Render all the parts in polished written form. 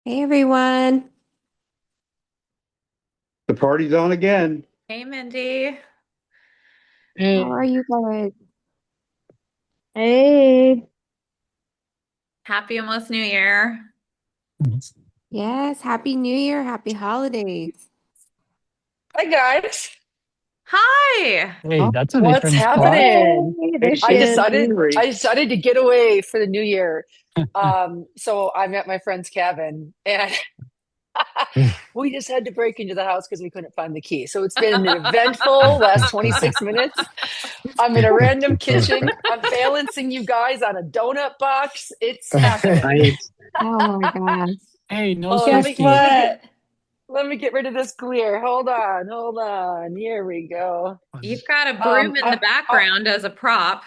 Hey everyone. The party's on again. Hey, Mindy. How are you guys? Hey. Happy almost New Year. Yes, Happy New Year, Happy Holidays. Hi guys, Hi. Hey, that's a what's different spot. happening? Hey, Hey, there she I is. decided I decided to get away for the new year. So I'm at my friend's cabin and we just had to break into the house because we couldn't find the key. So it's been an eventful last 26 minutes. I'm in a random kitchen. I'm balancing you guys on a donut box. It's happening. Nice. Oh my gosh. Hey, no Oh, Guess safety. what? let me get rid of this glare. Hold on. Here we go. You've got a broom in the I background as a prop.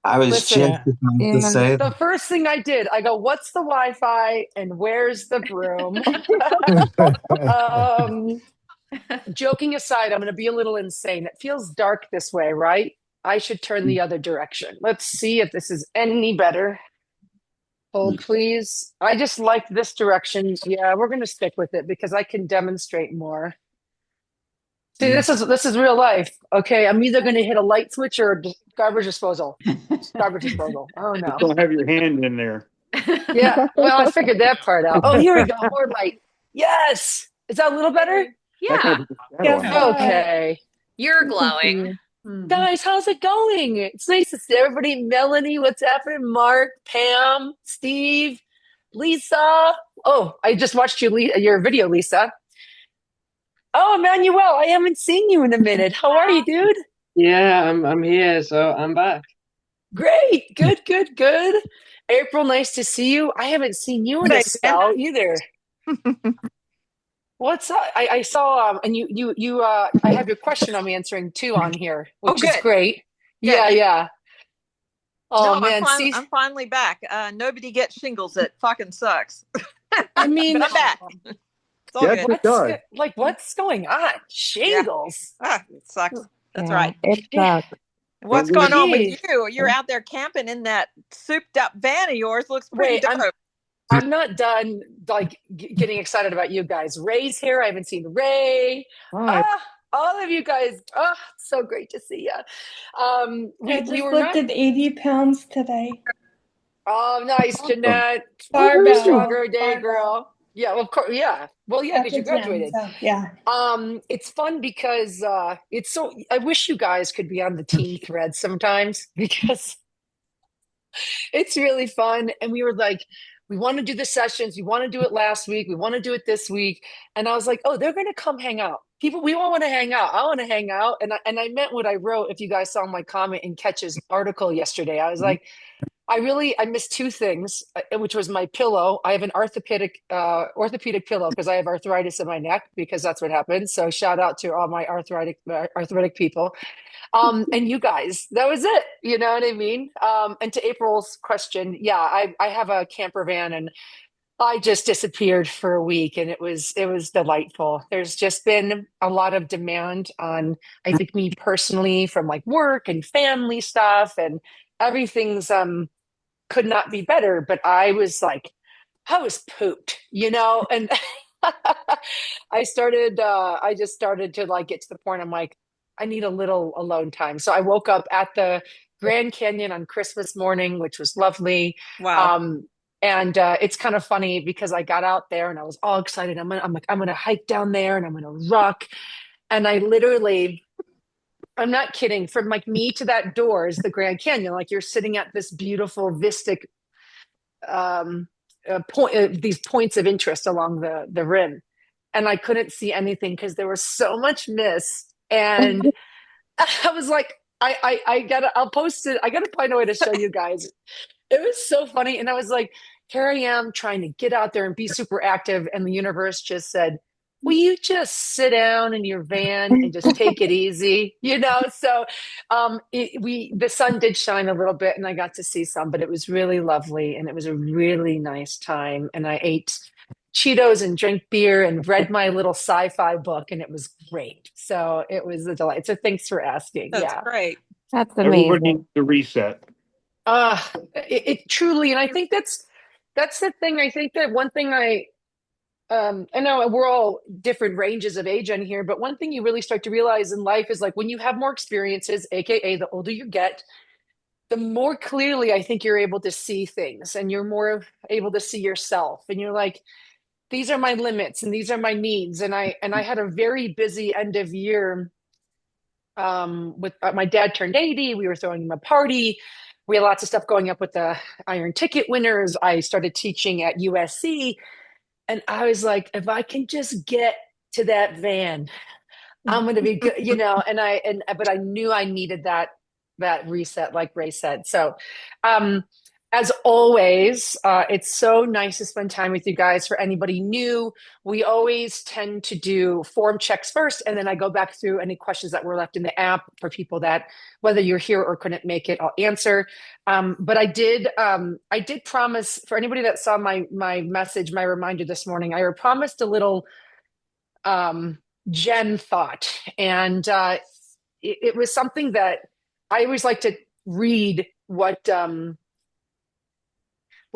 I was just listen. Yeah. about to Yeah. say The first thing I did, I go, what's the Wi-Fi and where's the broom? Um, joking aside, I'm going to be a little insane. It feels dark this way, right? I should turn the other direction. Let's see if this is any better. Hold, please. I just like this direction. Yeah, we're going to stick with it because I can demonstrate more. See, this is real life. Okay, I'm either going to hit a light switch or a garbage disposal. Garbage disposal. Oh no. Don't have your hand in there. Yeah, well, I figured that part out. Oh, here we go. More light. Yes. Is that a little better? That Yeah, kind of Guess shadow. what? Okay. you're glowing. Guys, how's it going? It's nice to see everybody. Melanie, what's happening? Marc, Pam, Steve, Lisa. Oh, I just watched your video, Lisa. Oh, Emmanuel, I haven't seen you in a minute. How are you, dude? Yeah, I'm here, so I'm back. Great. Good. April, nice to see you. I haven't seen you in a spell either. What's up? I saw and you I have your question I'm answering too on here, which is good. great. Good. Yeah. No, Oh man, see, I'm finally back. Nobody gets shingles. It fucking sucks. I mean, But I'm back. It's all Yes, good. it does. what's going on? Shingles. It sucks. That's Yeah, right. it Yeah. sucks. What's Don't going on with Geez. you? You're out there camping in that souped up van of yours. Looks pretty Wait, dope. I'm not done like getting excited about you guys. Ray's here. I haven't seen Ray. Hi. All of you guys. Oh, so great to see you. I We just were not. lifted 80 pounds today. Oh, nice, Awesome. Jeanette. Barbell. Stronger day, Barbell. girl. Yeah, well, of course. Yeah. Well, yeah, At because the you gym. graduated. So, yeah. It's fun because it's so. I wish you guys could be on the team thread sometimes because it's really fun. And we were like, we want to do the sessions. We want to do it last week. We want to do it this week. And I was like, oh, they're going to come hang out. People, we all want to hang out. I want to hang out. And I meant what I wrote. If you guys saw my comment in Catch's article yesterday, I was like, I missed two things, which was my pillow. I have an orthopedic pillow because I have arthritis in my neck because that's what happens. So shout out to all my arthritic people. And you guys, that was it. You know what I mean? And to April's question, yeah, I have a camper van and I just disappeared for a week and it was delightful. There's just been a lot of demand on, I think me personally from like work and family stuff and everything's could not be better, but I was pooped, and I just started to like get to the point I'm like, I need a little alone time. So I woke up at the Grand Canyon on Christmas morning, which was lovely. Wow. And it's kind of funny because I got out there and I was all excited. I'm gonna hike down there and I'm gonna rock. And I literally, I'm not kidding, from like me to that door is the Grand Canyon. Like you're sitting at this beautiful vistic these points of interest along the rim, and I couldn't see anything because there was so much mist. And I was like, I'll post it. I gotta find a way to show you guys. It was so funny, and I was like, here I am trying to get out there and be super active, and the universe just said, will you just sit down in your van and just take it easy? So the sun did shine a little bit and I got to see some, but it was really lovely and it was a really nice time. And I ate Cheetos and drink beer and read my little sci-fi book, and it was great. So it was a delight. So thanks for asking. That's Yeah. great. That's Everybody amazing. needs to reset. It truly, and I think that's the thing. I think that one thing I know we're all different ranges of age on here, but one thing you really start to realize in life is like when you have more experiences, aka the older you get, the more clearly I think you're able to see things and you're more able to see yourself. And you're like, these are my limits and these are my needs. And I had a very busy end of year with my dad turned 80. We were throwing him a party. We had lots of stuff going up with the Iron Ticket winners. I started teaching at USC. And I was like, if I can just get to that van, I'm going to be good, but I knew I needed that reset, like Ray said. So, as always, it's so nice to spend time with you guys. For anybody new, we always tend to do form checks first, and then I go back through any questions that were left in the app for people that, whether you're here or couldn't make it, I'll answer. But I did promise for anybody that saw my message, my reminder this morning, I promised a little Jen thought, and it was something that I always like to read what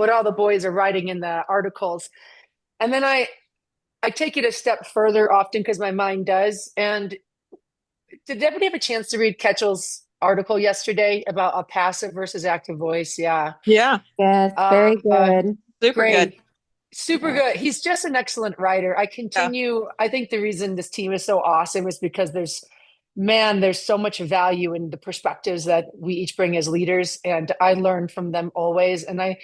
all the boys are writing in the articles. And then I take it a step further often because my mind does. And did everybody have a chance to read Ketchell's article yesterday about a passive versus active voice? Yeah. Yeah. Yes, very good. Super Great. good. Super good. He's just an excellent writer. I think the reason this team is so awesome is because there's so much value in the perspectives that we each bring as leaders. And I learn from them always. And I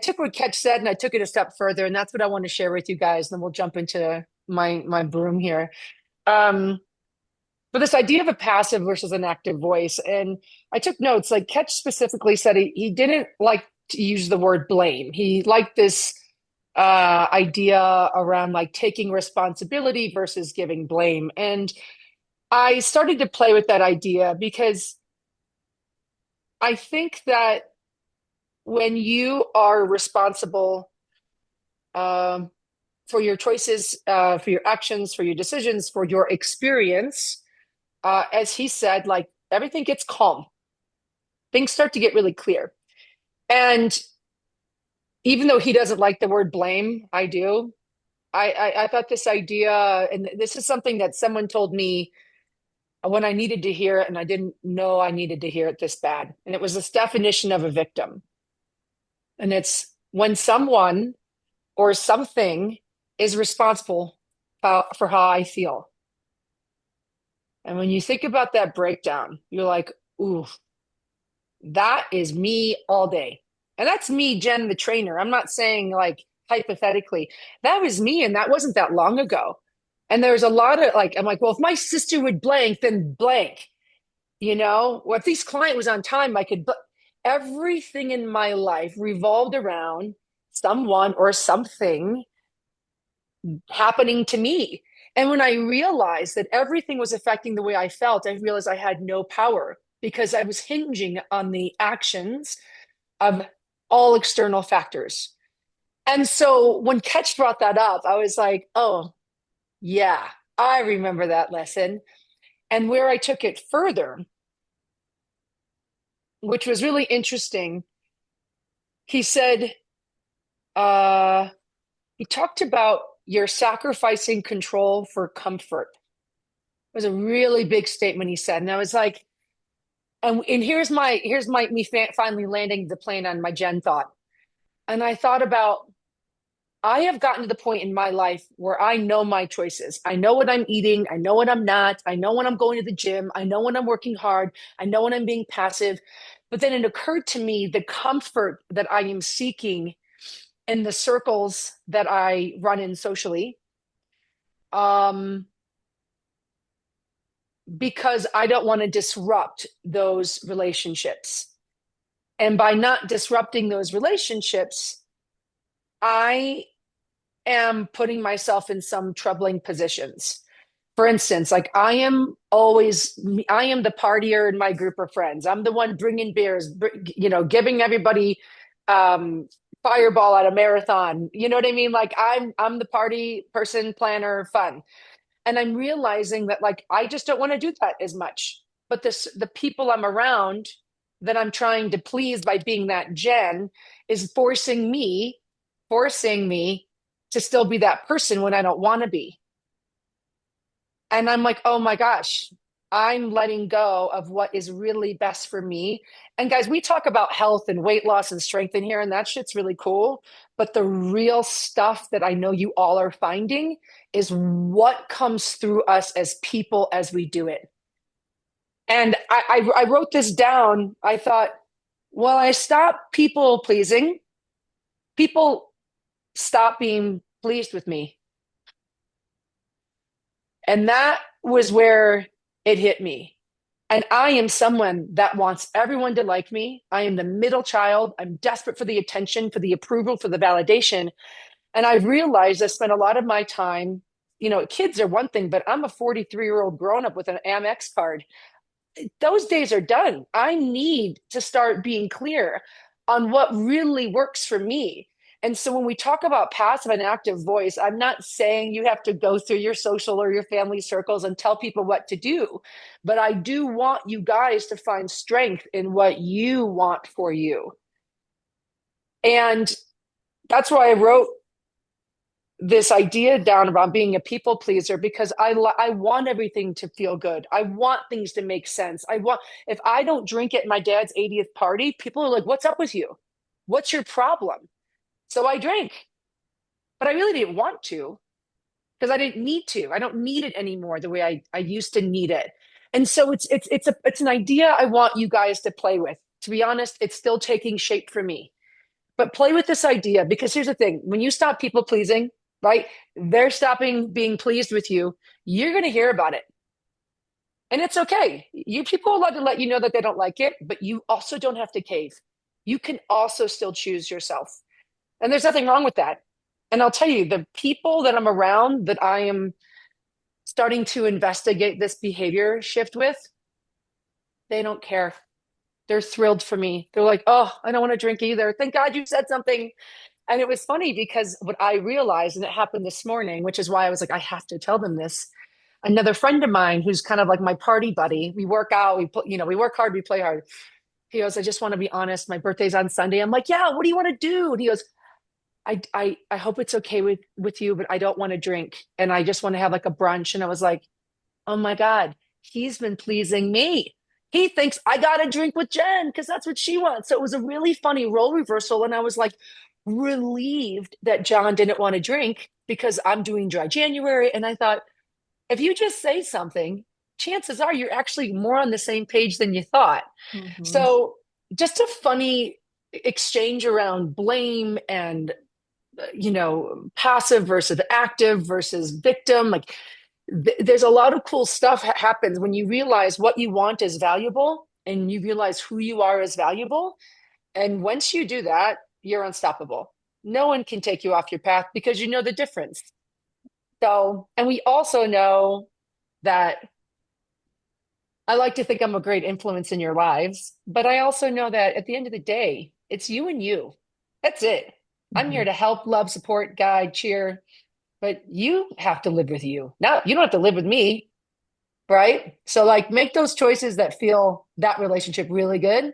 took what Ketch said and I took it a step further. And that's what I want to share with you guys. Then we'll jump into my broom here. But this idea of a passive versus an active voice. And I took notes, like Ketch specifically said he didn't like to use the word blame. He liked this idea around like taking responsibility versus giving blame. And I started to play with that idea because I think that when you are responsible for your choices, for your actions, for your decisions, for your experience, as he said, like everything gets calm. Things start to get really clear. And even though he doesn't like the word blame, I do. I thought this idea, and this is something that someone told me when I needed to hear it, and I didn't know I needed to hear it this bad. And it was this definition of a victim. And it's when someone or something is responsible for how I feel. And when you think about that breakdown, you're like, ooh, that is me all day. And that's me, Jen, the trainer. I'm not saying like hypothetically. That was me, and that wasn't that long ago. And there's a lot of like, I'm like, well, if my sister would blank, then blank. Well, if this client was on time, I could. But everything in my life revolved around someone or something happening to me. And when I realized that everything was affecting the way I felt, I realized I had no power because I was hinging on the actions of all external factors. And so when Ketch brought that up, I was like, oh, yeah, I remember that lesson. And where I took it further, which was really interesting, he said, he talked about you're sacrificing control for comfort. It was a really big statement he said. And I was like, and here's me finally landing the plane on my Jen thought. And I thought about, I have gotten to the point in my life where I know my choices. I know what I'm eating. I know what I'm not. I know when I'm going to the gym. I know when I'm working hard. I know when I'm being passive. But then it occurred to me the comfort that I am seeking in the circles that I run in socially, because I don't want to disrupt those relationships. And by not disrupting those relationships, I am putting myself in some troubling positions. For instance, like I am the partier in my group of friends. I'm the one bringing beers, giving everybody fireball at a marathon. You know what I mean? Like I'm the party person, planner, fun. And I'm realizing that like I just don't want to do that as much. But the people I'm around that I'm trying to please by being that Jen is forcing me to still be that person when I don't want to be. And I'm like, oh my gosh, I'm letting go of what is really best for me. And guys, we talk about health and weight loss and strength in here, and that shit's really cool. But the real stuff that I know you all are finding is what comes through us as people as we do it. And I wrote this down. I thought, well, I stop people pleasing, people stop being pleased with me. And that was where it hit me. And I am someone that wants everyone to like me. I am the middle child. I'm desperate for the attention, for the approval, for the validation. And I've realized I spent a lot of my time, kids are one thing, but I'm a 43-year-old grown up with an Amex card. Those days are done. I need to start being clear on what really works for me. And so when we talk about passive and active voice, I'm not saying you have to go through your social or your family circles and tell people what to do, but I do want you guys to find strength in what you want for you. And that's why I wrote this idea down about being a people pleaser, because I want everything to feel good. I want things to make sense. If I don't drink at my dad's 80th party, people are like, what's up with you? What's your problem? So I drank, but I really didn't want to because I didn't need to. I don't need it anymore the way I used to need it. And so it's an idea I want you guys to play with. To be honest, it's still taking shape for me. But play with this idea, because here's the thing. When you stop people pleasing, right? They're stopping being pleased with you. You're going to hear about it. And it's okay. You people are allowed to let you know that they don't like it, but you also don't have to cave. You can also still choose yourself. And there's nothing wrong with that. And I'll tell you, the people that I'm around that I am starting to investigate this behavior shift with, they don't care. They're thrilled for me. They're like, oh, I don't want to drink either. Thank God you said something. And it was funny because what I realized, and it happened this morning, which is why I was like, I have to tell them this. Another friend of mine who's kind of like my party buddy, we work out, we work hard, we play hard. He goes, I just want to be honest. My birthday's on Sunday. I'm like, yeah, what do you want to do? And he goes, I hope it's okay with you, but I don't want to drink. And I just want to have like a brunch. And I was like, oh my God, he's been pleasing me. He thinks I got to drink with Jen because that's what she wants. So it was a really funny role reversal. And I was like relieved that John didn't want to drink because I'm doing dry January. And I thought, if you just say something, chances are you're actually more on the same page than you thought. Mhm. So just a funny exchange around blame and passive versus active versus victim. Like there's a lot of cool stuff happens when you realize what you want is valuable and you realize who you are is valuable. And once you do that, you're unstoppable. No one can take you off your path because you know the difference. So, and we also know that I like to think I'm a great influence in your lives, but I also know that at the end of the day, it's you and you. That's it. I'm here to help, love, support, guide, cheer, but you have to live with you. Now, you don't have to live with me, right? So like make those choices that feel that relationship really good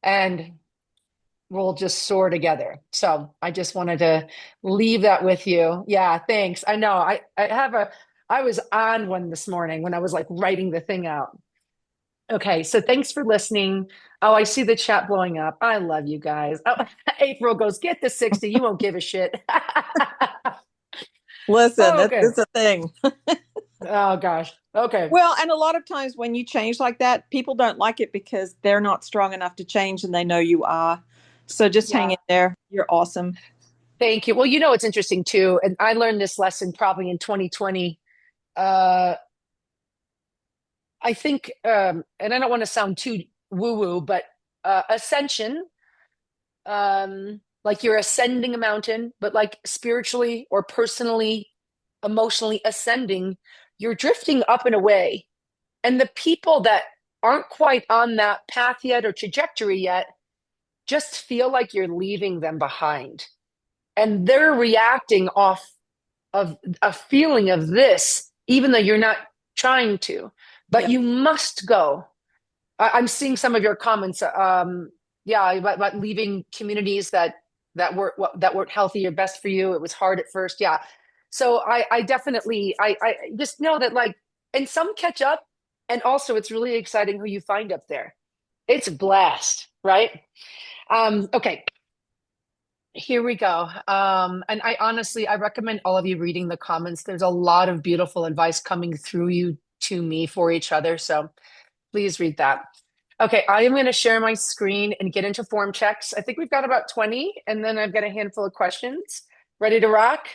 and we'll just soar together. So I just wanted to leave that with you. Yeah, thanks. I know I was on one this morning when I was like writing the thing out. Okay, so thanks for listening. Oh, I see the chat blowing up. I love you guys. Oh, April goes, get the 60. You won't give a shit. Listen, Oh, okay. it's a thing. Oh, gosh. Okay. Well, and a lot of times when you change like that, people don't like it because they're not strong enough to change and they know you are. So just hang in there. You're awesome. Thank you. Well, it's interesting too. And I learned this lesson probably in 2020. I think, and I don't want to sound too woo-woo, but ascension, like you're ascending a mountain, but like spiritually or personally, emotionally ascending, you're drifting up and away. And the people that aren't quite on that path yet or trajectory yet just feel like you're leaving them behind. And they're reacting off of a feeling of this, even though you're not trying to, but Yep. you must go. I'm seeing some of your comments, about leaving communities that weren't healthy or best for you. It was hard at first, yeah. So I definitely I just know that, like, and some catch up, and also it's really exciting who you find up there. It's a blast, right? Okay. Here we go. And I recommend all of you reading the comments. There's a lot of beautiful advice coming through you to me for each other. So please read that. Okay, I am going to share my screen and get into form checks. I think we've got about 20, and then I've got a handful of questions. Ready to rock?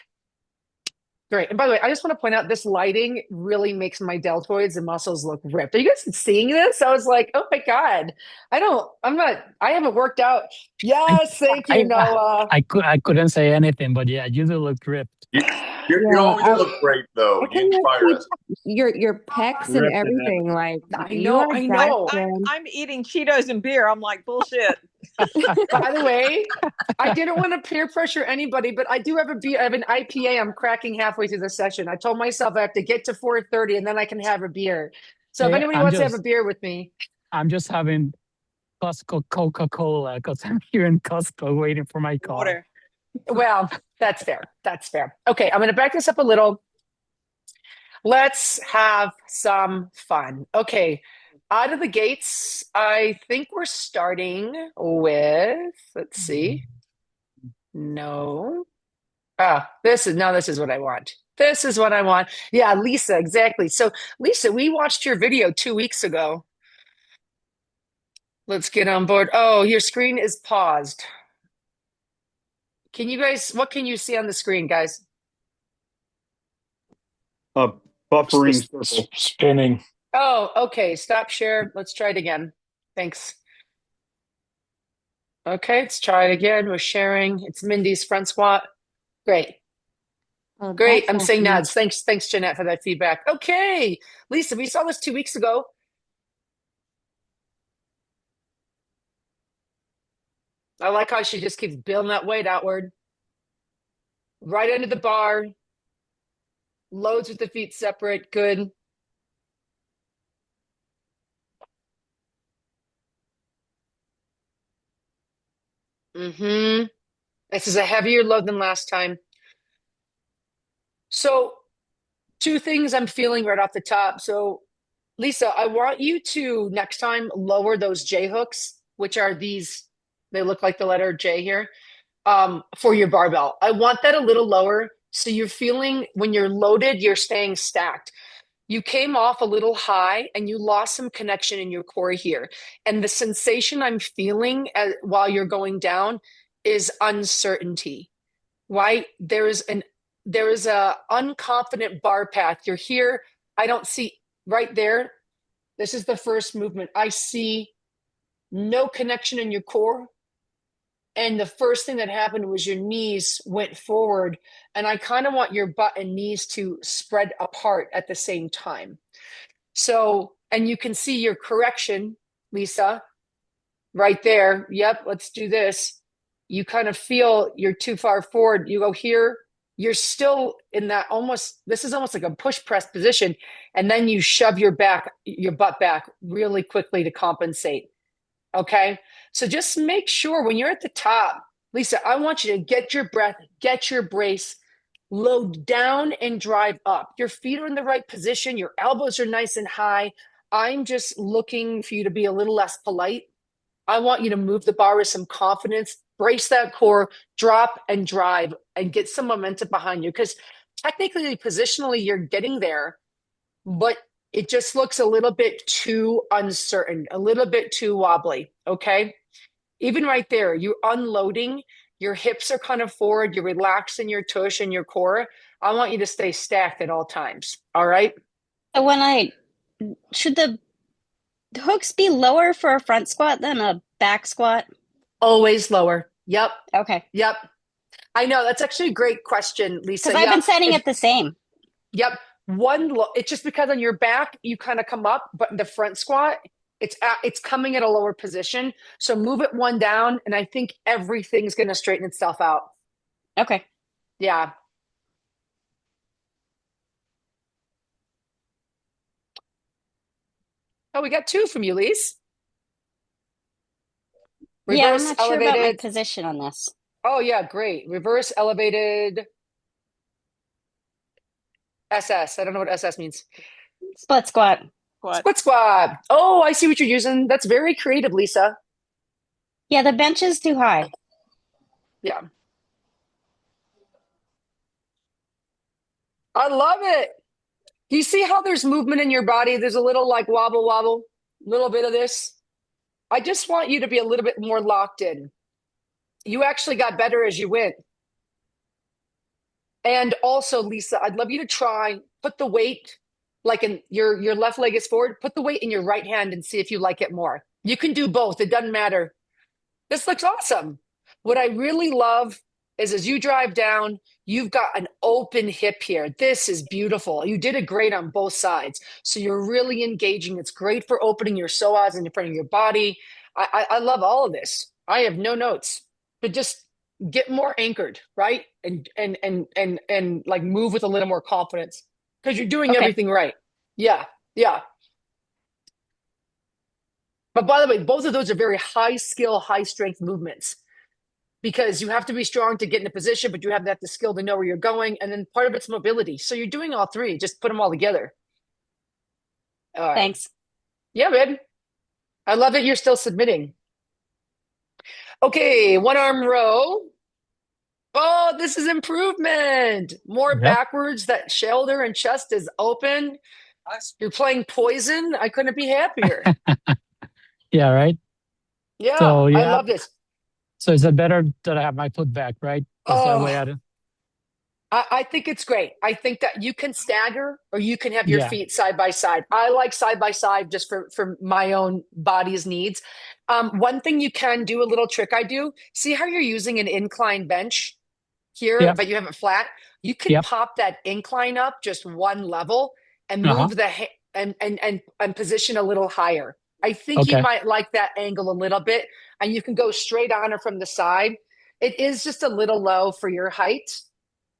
Great. And by the way, I just want to point out this lighting really makes my deltoids and muscles look ripped. Are you guys seeing this? I was like, oh my God, I haven't worked out. Yes, thank you, Noah. I couldn't say anything, but yeah, you do look ripped. You Yeah, always look great, though. I You can inspire see us. your pecs and Ripped it up. everything. Like I you know, are I know. jacked. I'm eating Cheetos and beer. I'm like, bullshit. By the way, I didn't want to peer pressure anybody, but I do have I have an IPA I'm cracking halfway through the session. I told myself I have to get to 4:30 and then I can have a beer. So if Hey, anybody I'm wants to have a just- beer with me, I'm just having Costco Coca-Cola because I'm here in Costco waiting for my car. Water. well, that's fair. That's fair. Okay, I'm going to back this up a little. Let's have some fun. Okay, out of the gates, I think we're starting with, let's see. No. This is what I want. This is what I want. Yeah, Lisa, exactly. So, Lisa, we watched your video 2 weeks ago. Let's get on board. Oh, your screen is paused. What can you see on the screen, guys? A buffering circle. Spinning. Oh, okay. Stop share. Let's try it again. Thanks. Okay, let's try it again. We're sharing. It's Mindy's front squat. Great. Oh, Great. that's I'm saying awesome. nods. Thanks, Jeanette, for that feedback. Okay. Lisa, we saw this 2 weeks ago. I like how she just keeps building that weight outward. Right under the bar. Loads with the feet separate. Good. This is a heavier load than last time. So, 2 things I'm feeling right off the top. So, Lisa, I want you to next time lower those J hooks, which are these, they look like the letter J here, for your barbell. I want that a little lower. So you're feeling when you're loaded, you're staying stacked. You came off a little high and you lost some connection in your core here. And the sensation I'm feeling while you're going down is uncertainty, right? There is a unconfident bar path. You're here. I don't see right there. This is the first movement. I see no connection in your core. And the first thing that happened was your knees went forward. And I kind of want your butt and knees to spread apart at the same time. So, and you can see your correction, Lisa, right there. Yep, let's do this. You kind of feel you're too far forward. You go here. You're still in that this is almost like a push press position. And then you shove your butt back really quickly to compensate. Okay. So just make sure when you're at the top, Lisa, I want you to get your breath, get your brace, load down and drive up. Your feet are in the right position. Your elbows are nice and high. I'm just looking for you to be a little less polite. I want you to move the bar with some confidence, brace that core, drop and drive and get some momentum behind you. Because technically, positionally, you're getting there, but it just looks a little bit too uncertain, a little bit too wobbly, okay? Even right there, you're unloading, your hips are kind of forward, you're relaxing your tush and your core. I want you to stay stacked at all times, all right? So should the hooks be lower for a front squat than a back squat? Always lower. Yep. Okay. Yep. I know, that's actually a great question, Lisa. Because I've been setting it the same. Yep. It's just because on your back, you kind of come up, but in the front squat, It's coming at a lower position. So move it one down, and I think everything's going to straighten itself out. Okay. Yeah. Oh, we got two from you, Lise. Yeah, I'm Reverse not sure about my elevated. position on this. Oh, yeah, great. Reverse elevated SS. I don't know what SS means. Split squat. What? Split squat. Oh, I see what you're using. That's very creative, Lisa. Yeah, the bench is too high. Yeah. I love it. Do you see how there's movement in your body? There's a little like wobble, wobble, little bit of this. I just want you to be a little bit more locked in. You actually got better as you went. And also, Lisa, I'd love you to try, put the weight, like in your left leg is forward, put the weight in your right hand and see if you like it more. You can do both. It doesn't matter. This looks awesome. What I really love is as you drive down, you've got an open hip here. This is beautiful. You did it great on both sides. So you're really engaging. It's great for opening your psoas in front of your body. I love all of this. I have no notes, but just get more anchored, right? And like move with a little more confidence because you're doing Okay. everything right. Yeah, yeah. But by the way, both of those are very high skill, high strength movements because you have to be strong to get in a position, but you have to have the skill to know where you're going. And then part of it's mobility. So you're doing all three. Just put them all together. All right. Thanks. Yeah, babe. I love that you're still submitting. Okay, one arm row. Oh, this is improvement. More Yep. backwards. That shoulder and chest is open. You're playing poison. I couldn't be happier. Yeah, right. Yeah, So, I yeah. love this. So is it better that I have my foot back, right? 'Cause that way I think it's great. I think that you can stagger or you can have your Yeah. feet side by side. I like side by side just for my own body's needs. One thing you can do, a little trick I do, see how you're using an incline bench here, Yep. but you have it flat? You can Yep. pop that incline up just one level and Uh-huh. move and position a little higher. I think you Okay. might like that angle a little bit, and you can go straight on or from the side. It is just a little low for your height.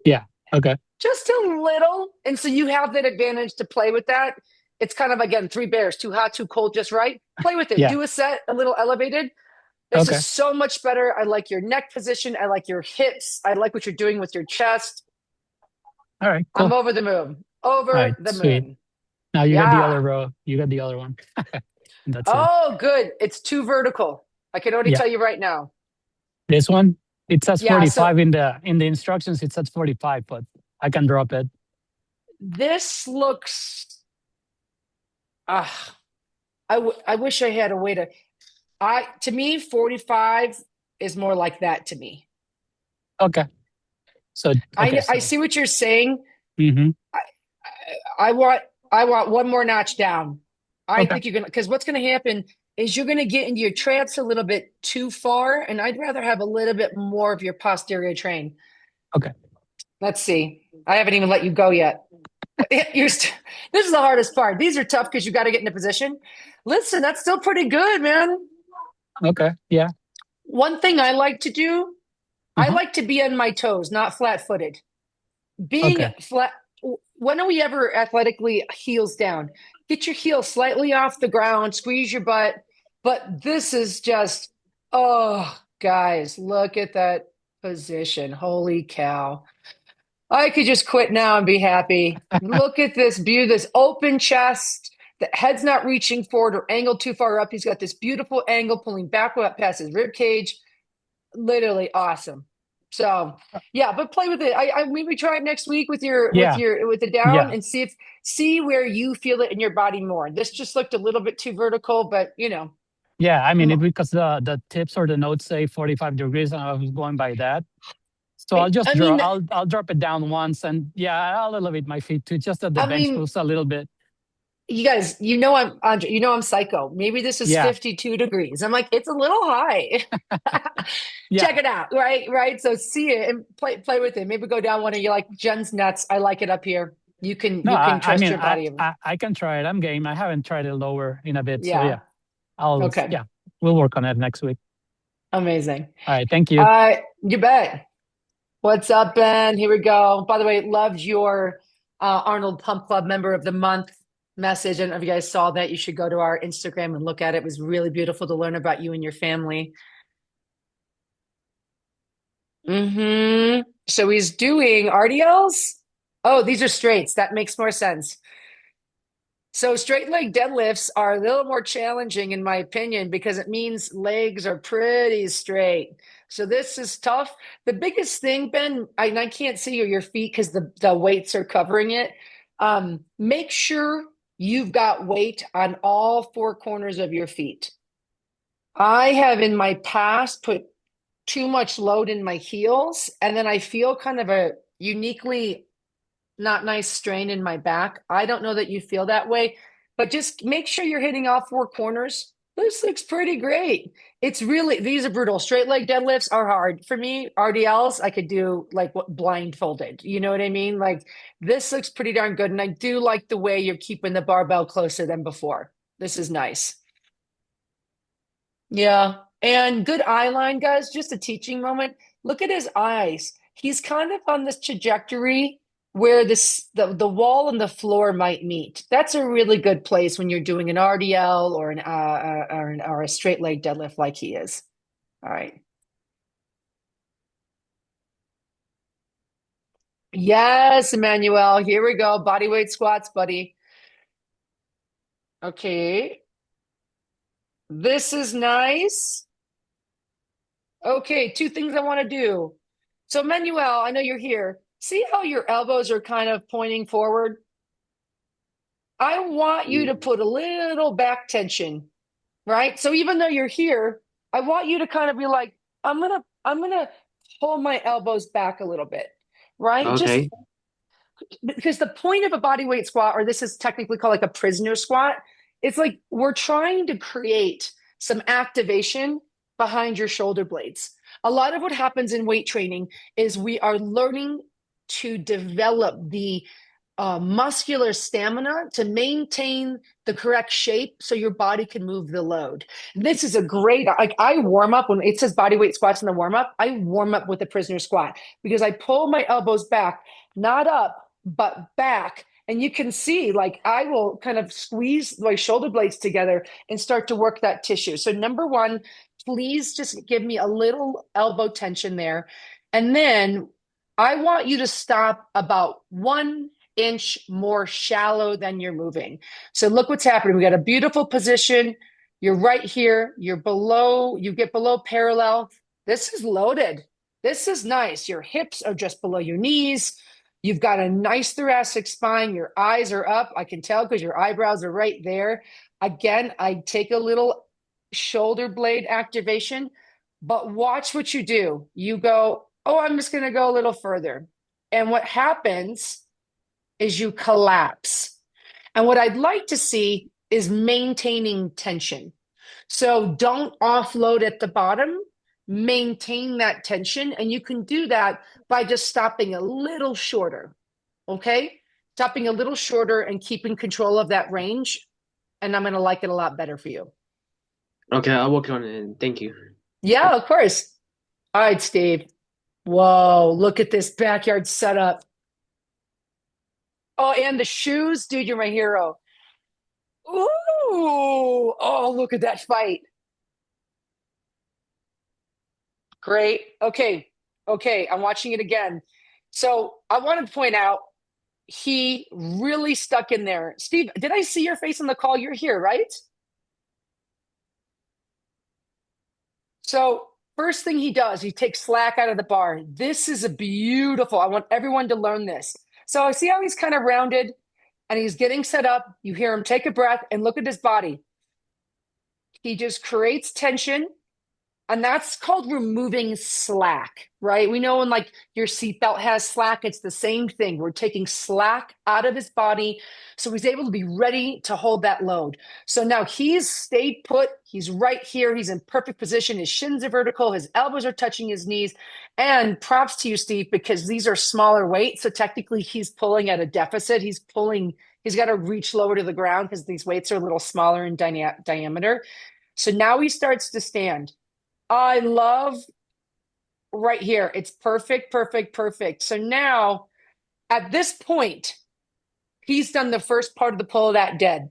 Yeah. Okay. Just a little. And so you have that advantage to play with that. It's kind of, again, three bears, too hot, too cold, just right. Play with it. Yeah. Do a set, a little elevated. This Okay. is so much better. I like your neck position. I like your hips. I like what you're doing with your chest. All right. Cool. I'm over the moon. Over right, the sweet. moon. Now you got the Yeah. other row. You got the other one. That's it. Oh, good. It's too vertical. I can already Yeah. tell you right now. This one, it says Yeah, 45 in the instructions. It says 45, but I can drop it. This looks. I wish I had a way to. To me, 45 is more like that to me. Okay. So I so, see what you're saying. hmm I want one more notch down. I Okay. think you're gonna, because what's gonna happen is you're gonna get into your traps a little bit too far, and I'd rather have a little bit more of your posterior train. Okay. Let's see. I haven't even let you go yet. This is the hardest part. These are tough because you got to get in a position. Listen, that's still pretty good, man. Okay. Yeah. One thing I like to do, I Uh-huh. like to be on my toes, not flat-footed. Being Okay. flat, when are we ever athletically heels down? Get your heels slightly off the ground, squeeze your butt. But this is just, oh, guys, look at that position. Holy cow. I could just quit now and be happy. Look at this view, this open chest. The head's not reaching forward or angled too far up. He's got this beautiful angle pulling back up past his rib cage. Literally awesome. So yeah, but play with it. I maybe try it next week with Yeah. with the down Yeah. and see where you feel it in your body more. This just looked a little bit too vertical, but Yeah. I mean, because the tips or the notes say 45 degrees, and I was going by that. So I'll just I mean, I'll drop it down once, and yeah, I'll elevate my feet too, just that the I bench mean, moves a little bit. you guys, I'm Andre, I'm psycho. Maybe this is Yeah. 52 degrees. I'm like, it's a little high. Yeah. Check it out. Right. So see it and play with it. Maybe go down one of you like Jen's nuts. I like it up here. You can No, you I can trust mean, your body. I can try it. I'm game. I haven't tried it lower in a bit. So Yeah. yeah. Okay. Yeah, we'll work on it next week. Amazing. All right. Thank you. You bet. What's up, Ben? Here we go. By the way, loved your Arnold Pump Club Member of the Month message. I don't know if you guys saw that. You should go to our Instagram and look at it. It was really beautiful to learn about you and your family. So he's doing RDLs? Oh, these are straights. That makes more sense. So straight leg deadlifts are a little more challenging in my opinion because it means legs are pretty straight. So this is tough. The biggest thing, Ben, I can't see your feet because the weights are covering it. Make sure you've got weight on all four corners of your feet. I have in my past put too much load in my heels, and then I feel kind of a uniquely not nice strain in my back. I don't know that you feel that way, but just make sure you're hitting all four corners. This looks pretty great. These are brutal. Straight leg deadlifts are hard. For me, RDLs, I could do like blindfolded. You know what I mean? Like this looks pretty darn good. And I do like the way you're keeping the barbell closer than before. This is nice. Yeah. And good eye line, guys. Just a teaching moment. Look at his eyes. He's kind of on this trajectory where the wall and the floor might meet. That's a really good place when you're doing an RDL or a straight leg deadlift like he is. All right. Yes, Emmanuel. Here we go. Bodyweight squats, buddy. Okay. This is nice. Okay, two things I want to do. So, Emmanuel, I know you're here. See how your elbows are kind of pointing forward? I want you to put a little back tension, right? So even though you're here, I want you to kind of be like, I'm gonna pull my elbows back a little bit, right? Okay. Because the point of a bodyweight squat, or this is technically called like a prisoner squat, it's like we're trying to create some activation behind your shoulder blades. A lot of what happens in weight training is we are learning to develop the muscular stamina to maintain the correct shape so your body can move the load. This is a great, like I warm up when it says bodyweight squats in the warm up, I warm up with a prisoner squat because I pull my elbows back, not up, but back. And you can see, like, I will kind of squeeze my shoulder blades together and start to work that tissue. So number one, please just give me a little elbow tension there. And then I want you to stop about 1 inch more shallow than you're moving. So look what's happening. We got a beautiful position. You're right here. You're below, you get below parallel. This is loaded. This is nice. Your hips are just below your knees. You've got a nice thoracic spine. Your eyes are up. I can tell because your eyebrows are right there. Again, I take a little shoulder blade activation, but watch what you do. You go, oh, I'm just going to go a little further. And what happens is you collapse. And what I'd like to see is maintaining tension. So don't offload at the bottom, maintain that tension. And you can do that by just stopping a little shorter. Okay? Stopping a little shorter and keeping control of that range. And I'm going to like it a lot better for you. Okay, I'll work on it. Thank you. Yeah, of course. All right, Steve. Whoa, look at this backyard setup. Oh, and the shoes, dude, you're my hero. Ooh, oh, look at that fight. Great. Okay, I'm watching it again. So I want to point out, he really stuck in there. Steve, did I see your face on the call? You're here, right? So first thing he does, he takes slack out of the bar. This is a beautiful, I want everyone to learn this. So I see how he's kind of rounded and he's getting set up. You hear him take a breath and look at his body. He just creates tension. And that's called removing slack, right? We know when like your seatbelt has slack, it's the same thing. We're taking slack out of his body so he's able to be ready to hold that load. So now he's stayed put. He's right here. He's in perfect position. His shins are vertical. His elbows are touching his knees. And props to you, Steve, because these are smaller weights. So technically he's pulling at a deficit. He's got to reach lower to the ground because these weights are a little smaller in diameter. So now he starts to stand. I love right here. It's perfect, perfect, perfect. So now at this point, he's done the first part of the pull of that dead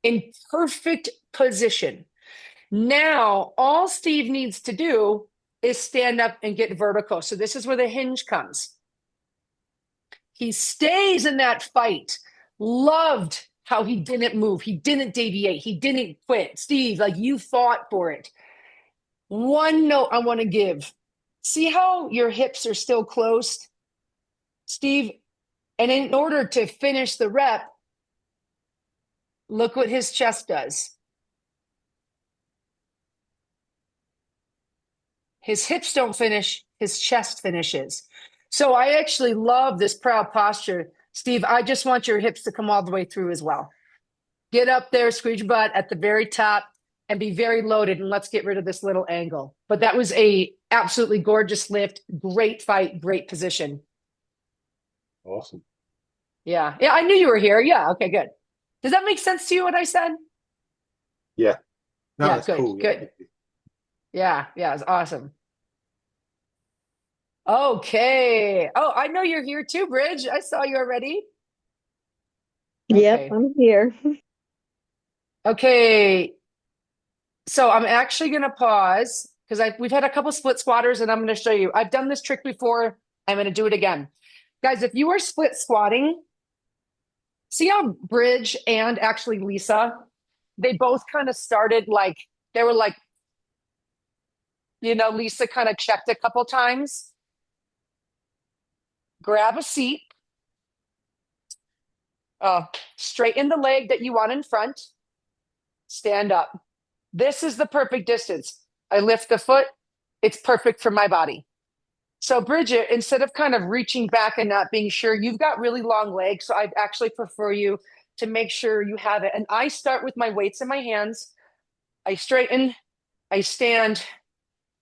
in perfect position. Now, all Steve needs to do is stand up and get vertical. So this is where the hinge comes. He stays in that fight. Loved how he didn't move. He didn't deviate. He didn't quit. Steve, like you fought for it. One note I want to give. See how your hips are still closed, Steve? And in order to finish the rep, look what his chest does. His hips don't finish, his chest finishes. So I actually love this proud posture. Steve, I just want your hips to come all the way through as well. Get up there, squeeze your butt at the very top and be very loaded, and let's get rid of this little angle. But that was a absolutely gorgeous lift, great fight, great position. Awesome. Yeah, I knew you were here. Yeah, okay, good. Does that make sense to you, what I said? Yeah. No, Yeah, that's good, cool. good. Yeah, it's awesome. Okay. Oh, I know you're here too, Bridge. I saw you already. Yep, Okay. I'm here. Okay. So I'm actually going to pause because we've had a couple split squatters and I'm going to show you. I've done this trick before. I'm going to do it again. Guys, if you are split squatting, see how Bridge and actually Lisa, they both kind of started like, they were like, Lisa kind of checked a couple times. Grab a seat. Straighten the leg that you want in front. Stand up. This is the perfect distance. I lift the foot. It's perfect for my body. So Bridget, instead of kind of reaching back and not being sure, you've got really long legs. So I'd actually prefer you to make sure you have it. And I start with my weights in my hands. I straighten. I stand.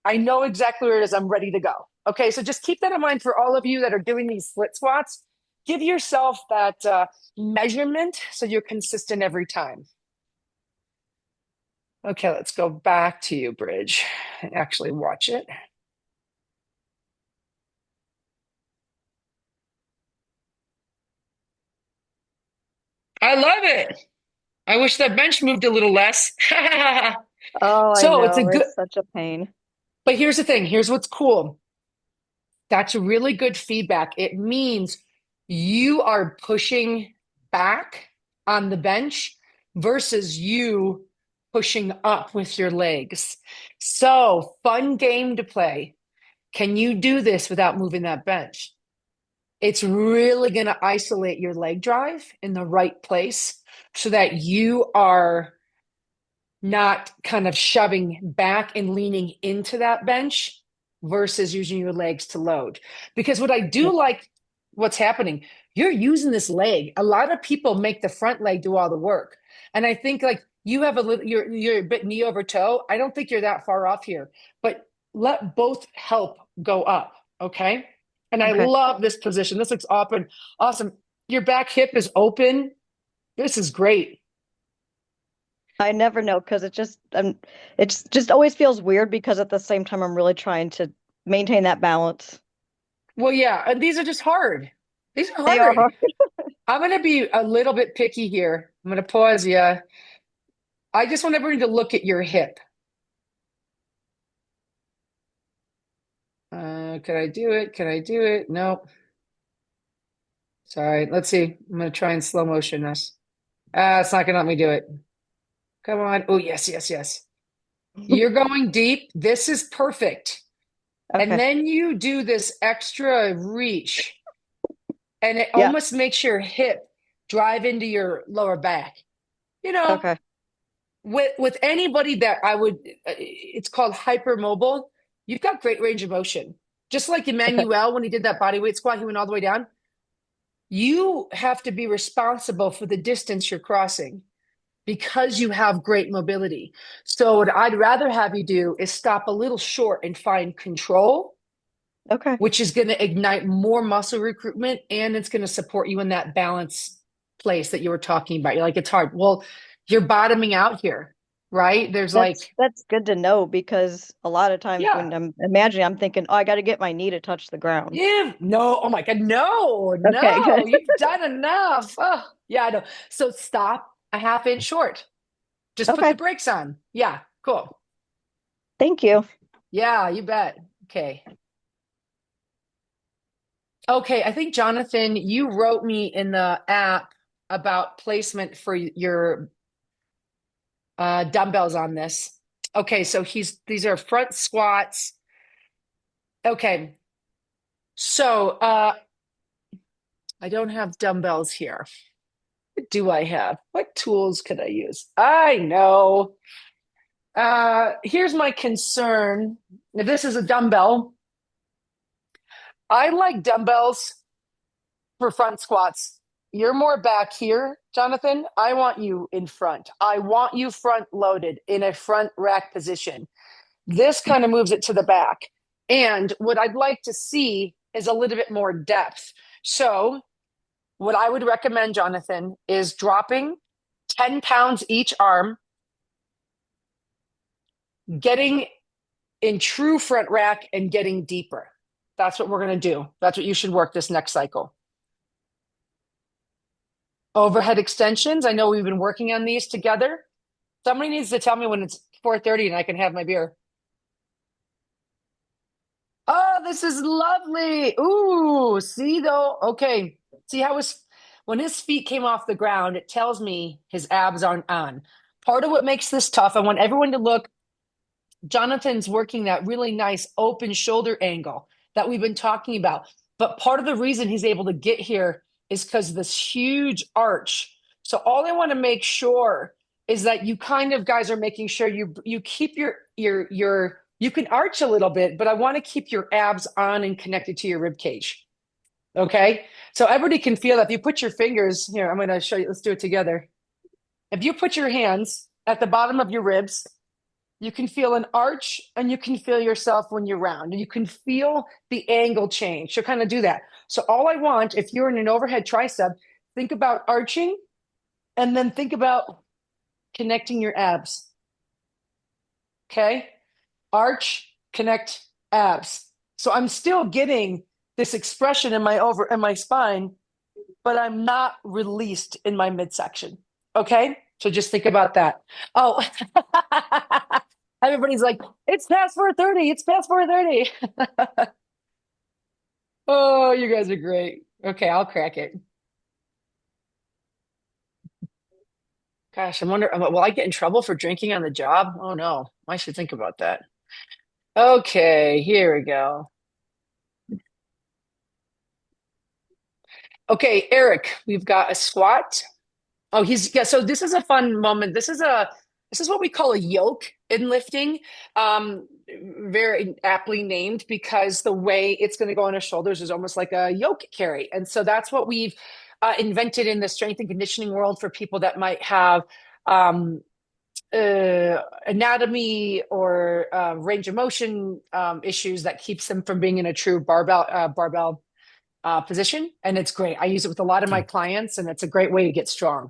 I know exactly where it is. I'm ready to go. Okay, so just keep that in mind for all of you that are doing these split squats. Give yourself that measurement so you're consistent every time. Okay, let's go back to you, Bridge, and actually watch it. I love it. I wish that bench moved a little less. Oh, I So know. it's a good, It's such a pain. but here's the thing. Here's what's cool. That's really good feedback. It means you are pushing back on the bench versus you pushing up with your legs. So fun game to play. Can you do this without moving that bench? It's really going to isolate your leg drive in the right place so that you are not kind of shoving back and leaning into that bench versus using your legs to load. Because what I do like what's happening, you're using this leg. A lot of people make the front leg do all the work. And I think like you have a little, you're a bit knee over toe. I don't think you're that far off here, but let both help go up. Okay. And I Okay. love this position. This looks awesome. Your back hip is open. This is great. I never know because it's just always feels weird because at the same time I'm really trying to maintain that balance. Well, yeah, and these are just hard. These are They are hard. hard. I'm going to be a little bit picky here. I'm going to pause you. I just want everyone to look at your hip. Can I do it? Can I do it? Nope. Sorry. Let's see. I'm going to try and slow motion this. It's not going to let me do it. Come on. Oh, yes, yes, yes. You're going deep. This is perfect. Okay. And then you do this extra reach, and it Yeah. almost makes your hip drive into your lower back. Okay. With anybody that it's called hypermobile, you've got great range of motion. Just like Emmanuel, when he did that bodyweight squat, he went all the way down. You have to be responsible for the distance you're crossing because you have great mobility. So what I'd rather have you do is stop a little short and find control, Okay. which is going to ignite more muscle recruitment, and it's going to support you in that balance place that you were talking about. You're like, it's hard. Well, you're bottoming out here. right? There's like, That's good to know because a lot of times yeah, when I'm imagining, I'm thinking, oh, I got to get my knee to touch the ground. yeah, no, oh my God, no, Okay, no, good. you've done enough. Oh, yeah, I know. So stop a half inch short. Just put Okay, the brakes on. Yeah, cool. thank you. Yeah, you bet. Okay. Okay, I think Jonathan, you wrote me in the app about placement for your dumbbells on this. Okay, so these are front squats. Okay, so I don't have dumbbells here. What do I have? What tools could I use? I know. Here's my concern. If this is a dumbbell, I like dumbbells for front squats. You're more back here, Jonathan. I want you in front. I want you front loaded in a front rack position. This kind of moves it to the back. And what I'd like to see is a little bit more depth. So, what I would recommend, Jonathan, is dropping 10 pounds each arm, getting in true front rack and getting deeper. That's what we're going to do. That's what you should work this next cycle. Overhead extensions. I know we've been working on these together. Somebody needs to tell me when it's 4:30 and I can have my beer. Oh, this is lovely. Ooh, see though? Okay. See how when his feet came off the ground, it tells me his abs aren't on. Part of what makes this tough, I want everyone to look. Jonathan's working that really nice open shoulder angle that we've been talking about. But part of the reason he's able to get here is because of this huge arch. So all I want to make sure is that you kind of guys are making sure you keep your you can arch a little bit, but I want to keep your abs on and connected to your rib cage. Okay? So everybody can feel that. If you put your fingers here, I'm going to show you. Let's do it together. If you put your hands at the bottom of your ribs, you can feel an arch and you can feel yourself when you're round and you can feel the angle change. So kind of do that. So all I want, if you're in an overhead tricep, think about arching and then think about connecting your abs. Okay? Arch, connect, abs. So I'm still getting this expression in my spine, but I'm not released in my midsection. Okay? So just think about that. Oh, everybody's like, it's past 4:30. It's past 4:30. Oh, you guys are great. Okay, I'll crack it. Gosh, I wonder, will I get in trouble for drinking on the job? Oh no, I should think about that. Okay, here we go. Okay, Eric, we've got a squat. Oh, yeah. So this is a fun moment. This is what we call a yoke in lifting. Very aptly named because the way it's going to go on his shoulders is almost like a yoke carry. And so that's what we've invented in the strength and conditioning world for people that might have anatomy or range of motion issues that keeps them from being in a true barbell position. And it's great. I use it with a lot of my clients, and it's a great way to get strong.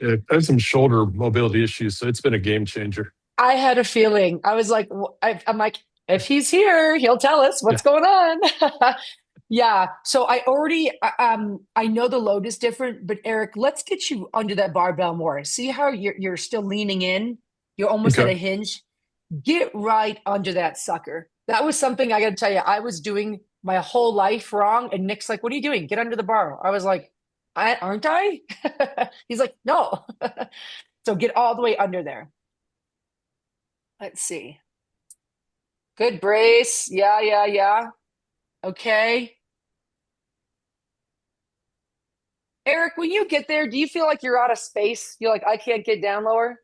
Yeah, I have some shoulder mobility issues, so it's been a game changer. I had a feeling. I was like, I'm like, if he's here, he'll tell us what's going on. Yeah. So I already, I know the load is different, but Eric, let's get you under that barbell more. See how you're still leaning in? You're almost at a hinge. Get right under that sucker. That was something I got to tell you, I was doing my whole life wrong. And Nick's like, what are you doing? Get under the bar. I was like, aren't I? He's like, no. So get all the way under there. Let's see. Good brace. Yeah. Okay. Eric, when you get there, do you feel like you're out of space? You're like, I can't get down lower?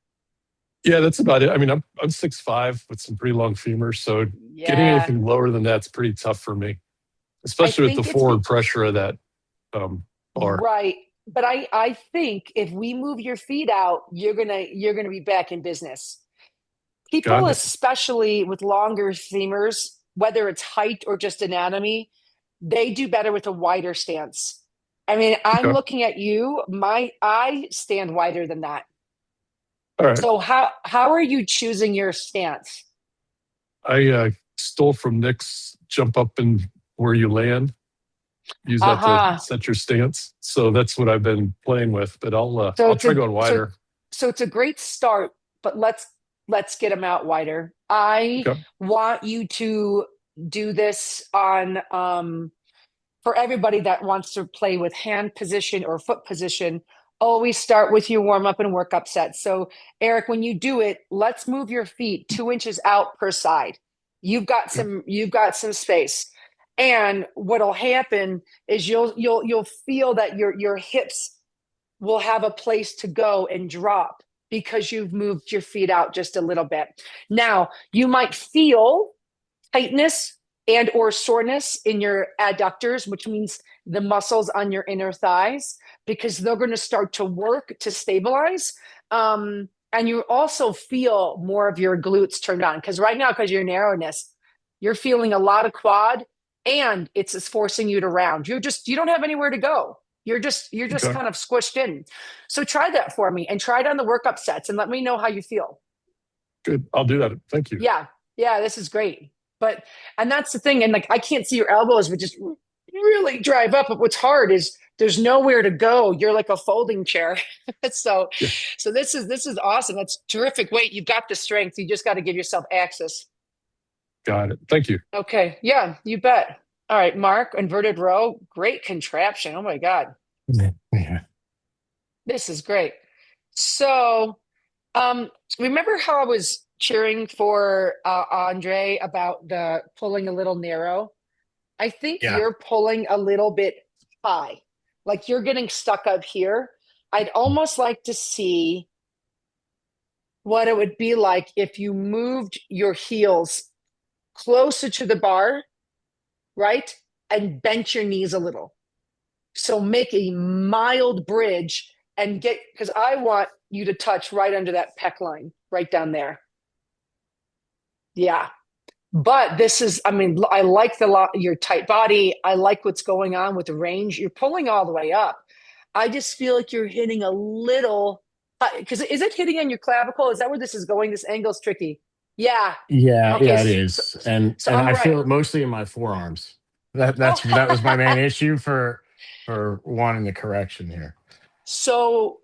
Yeah, that's about it. I mean, I'm 6'5" with some pretty long femurs, so getting anything lower than that's pretty tough for me, especially with the forward pressure of that bar. Right. But I think if we move your feet out, you're gonna be back in business. People, especially with longer femurs, whether it's height or just anatomy, they do better with a wider stance. I mean, I'm looking at you. I stand wider than that. All right. So how are you choosing your stance? I stole from Nick's jump up and where you land. Use that to set your stance. So that's what I've been playing with. But I'll try going wider. So it's a great start, but let's get them out wider. I want you to do this on for everybody that wants to play with hand position or foot position. Always start with your warm up and workup set. So Eric, when you do it, let's move your feet 2 inches out per side. You've got some space. And what'll happen is you'll feel that your hips will have a place to go and drop because you've moved your feet out just a little bit. Now, you might feel tightness and or soreness in your adductors, which means the muscles on your inner thighs, because they're going to start to work to stabilize. And you also feel more of your glutes turned on, because right now, because of your narrowness, you're feeling a lot of quad, and it's forcing you to round. You don't have anywhere to go. You're just kind of squished in. So try that for me and try it on the workup sets and let me know how you feel. Good. I'll do that. Thank you. Yeah, this is great. And that's the thing. And like, I can't see your elbows, but just really drive up. But what's hard is there's nowhere to go. You're like a folding chair. So this is awesome. That's terrific. Wait, you've got the strength. You just got to give yourself access. Got it. Thank you. Okay. Yeah, you bet. All right, Marc, inverted row. Great contraption. Oh my God. Yeah. This is great. So remember how I was cheering for Andre about the pulling a little narrow? I think you're pulling a little bit high. Like you're getting stuck up here. I'd almost like to see what it would be like if you moved your heels closer to the bar, right? And bent your knees a little. So make a mild bridge and because I want you to touch right under that pec line, right down there. Yeah. But I like your tight body. I like what's going on with the range. You're pulling all the way up. I just feel like you're hitting a little, because is it hitting on your clavicle? Is that where this is going? This angle's tricky. Yeah. Yeah, Okay, it is. And I feel it mostly in my forearms. That was my main issue for wanting the correction here. So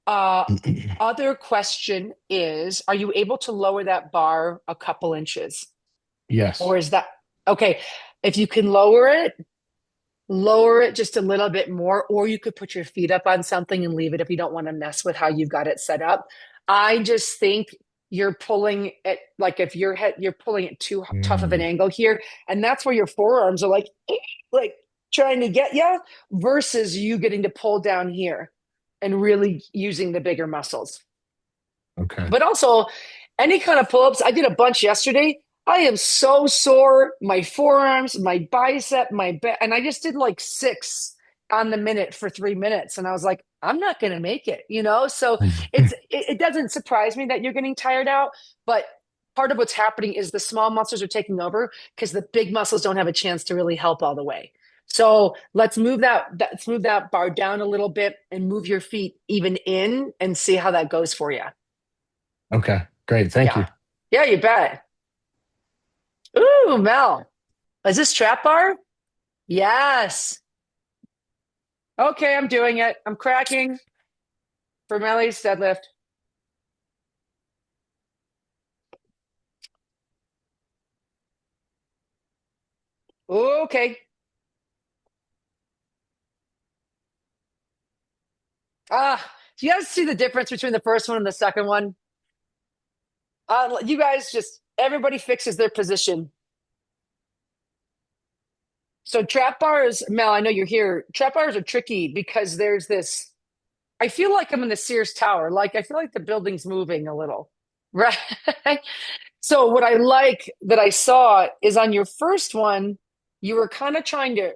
other question is, are you able to lower that bar a couple inches? Yes. Or is that okay? If you can lower it just a little bit more, or you could put your feet up on something and leave it if you don't want to mess with how you've got it set up. I just think you're pulling it like if you're pulling it too tough of an angle here, and that's where your forearms are like trying to get you, versus you getting to pull down here and really using the bigger muscles. Okay. But also any kind of pull-ups. I did a bunch yesterday. I am so sore, my forearms, my bicep, my back, and I just did like 6 on the minute for 3 minutes. And I was like, I'm not going to make it, So it doesn't surprise me that you're getting tired out, but part of what's happening is the small muscles are taking over because the big muscles don't have a chance to really help all the way. So let's move that bar down a little bit and move your feet even in and see how that goes for you. Okay, great. Thank you. Yeah, you bet. Ooh, Mel. Is this trap bar? Yes. Okay, I'm doing it. I'm cracking for Mellie's deadlift. Okay. Do you guys see the difference between the first one and the second one? You guys everybody fixes their position. So trap bars, Mel, I know you're here. Trap bars are tricky because there's this, I feel like I'm in the Sears Tower. Like, I feel like the building's moving a little, right? So what I like that I saw is on your first one, you were kind of trying to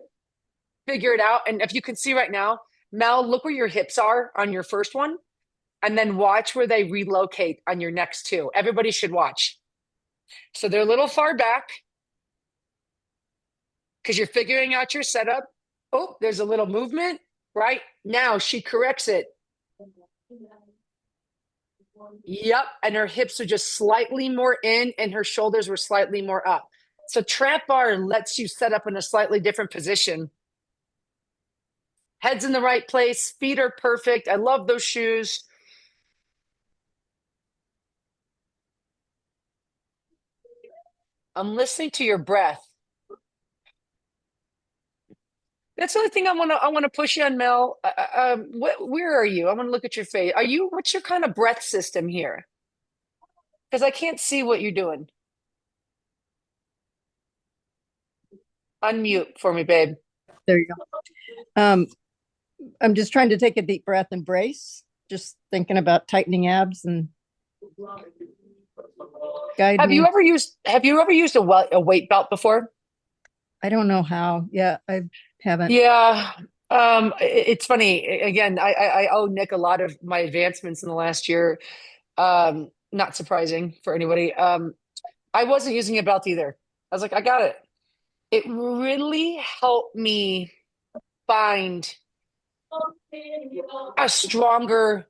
figure it out. And if you can see right now, Mel, look where your hips are on your first one, and then watch where they relocate on your next two. Everybody should watch. So they're a little far back because you're figuring out your setup. Oh, there's a little movement, right? Now she corrects it. Yep. And her hips are just slightly more in and her shoulders were slightly more up. So trap bar lets you set up in a slightly different position. Head's in the right place. Feet are perfect. I love those shoes. I'm listening to your breath. That's the only thing I want to push you on, Mel. Where are you? I want to look at your face. What's your kind of breath system here? Because I can't see what you're doing. Unmute for me, babe. There you go. I'm just trying to take a deep breath and brace. Just thinking about tightening abs and guide Have me. you ever used a weight belt before? I don't know how. Yeah, I haven't. Yeah. It's funny. Again, I owe Nick a lot of my advancements in the last year. Not surprising for anybody. I wasn't using a belt either. I was like, I got it. It really helped me find a stronger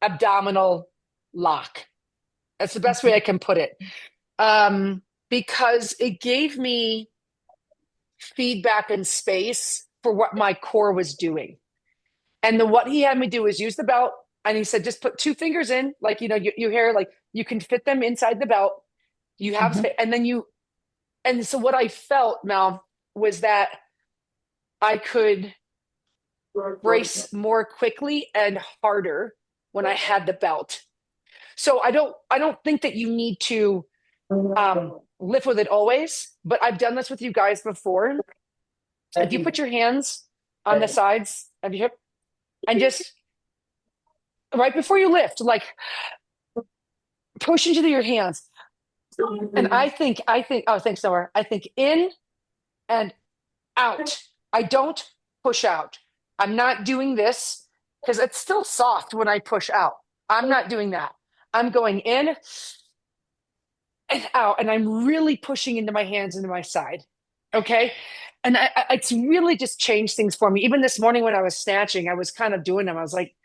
abdominal lock. That's the best way I can put it. Because it gave me feedback and space for what my core was doing. And what he had me do is use the belt. And he said, just put 2 fingers in, like, your hair, like you can fit them inside the belt. You have space. And so what I felt, Mel, was that I could brace more quickly and harder when I had the belt. So I don't think that you need to lift with it always, but I've done this with you guys before. If you put your hands on the sides of your hip and just right before you lift, like push into your hands. And I think, oh, thanks, Noah. I think in and out. I don't push out. I'm not doing this because it's still soft when I push out. I'm not doing that. I'm going in and out, and I'm really pushing into my hands into my side. Okay. And it's really just changed things for me. Even this morning when I was snatching, I was kind of doing them. I was like,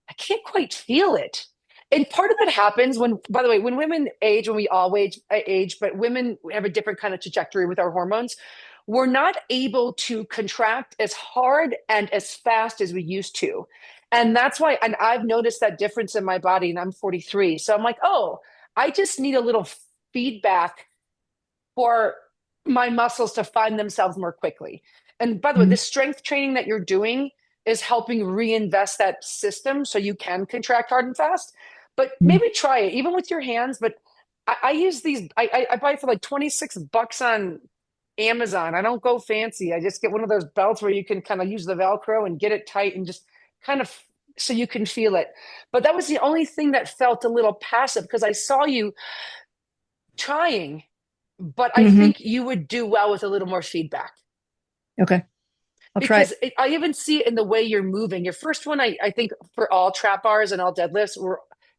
I can't quite feel it. And part of it happens when, by the way, when women age, when we all age, but women have a different kind of trajectory with our hormones. We're not able to contract as hard and as fast as we used to. And that's why, and I've noticed that difference in my body, and I'm 43. So I'm like, oh, I just need a little feedback for my muscles to find themselves more quickly. And by the way, the strength training that you're doing is helping reinvest that system so you can contract hard and fast. But maybe try it, even with your hands. But I use these, I buy for like $26 on Amazon. I don't go fancy. I just get one of those belts where you can kind of use the Velcro and get it tight and just kind of so you can feel it. But that was the only thing that felt a little passive because I saw you trying, but I think you would do well with a little more feedback. Okay. I'll try it. I even see it in the way you're moving. Your first one, I think for all trap bars and all deadlifts,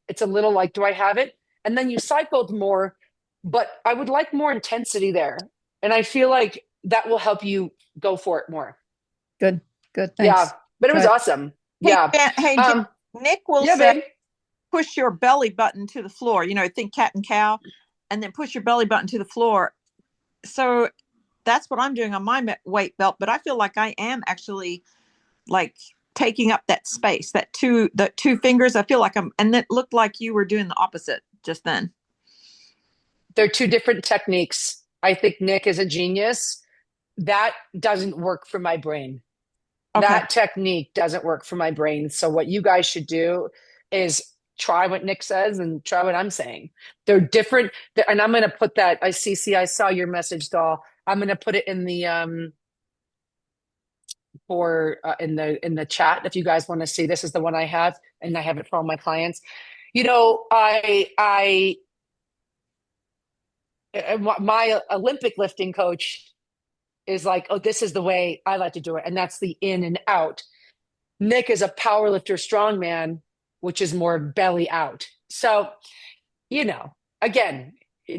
it's a little like, do I have it? And then you cycled more, but I would like more intensity there. And I feel like that will help you go for it more. Good. Thanks. Yeah, but it was awesome. Yeah. Hey, Nick will say, push your belly button to the floor. Think cat and cow, and then push your belly button to the floor. So that's what I'm doing on my weight belt. But I feel like I am actually like taking up that space, the two fingers. I feel like and it looked like you were doing the opposite just then. They're 2 different techniques. I think Nick is a genius. That doesn't work for my brain. Okay. That technique doesn't work for my brain. So what you guys should do is try what Nick says and try what I'm saying. They're different. And I'm going to put that, I saw your message, doll. I'm going to put it in the, in the chat. If you guys want to see, this is the one I have, and I have it for all my clients. My Olympic lifting coach is like, oh, this is the way I like to do it. And that's the in and out. Nick is a power lifter, strongman, which is more belly out. So, again,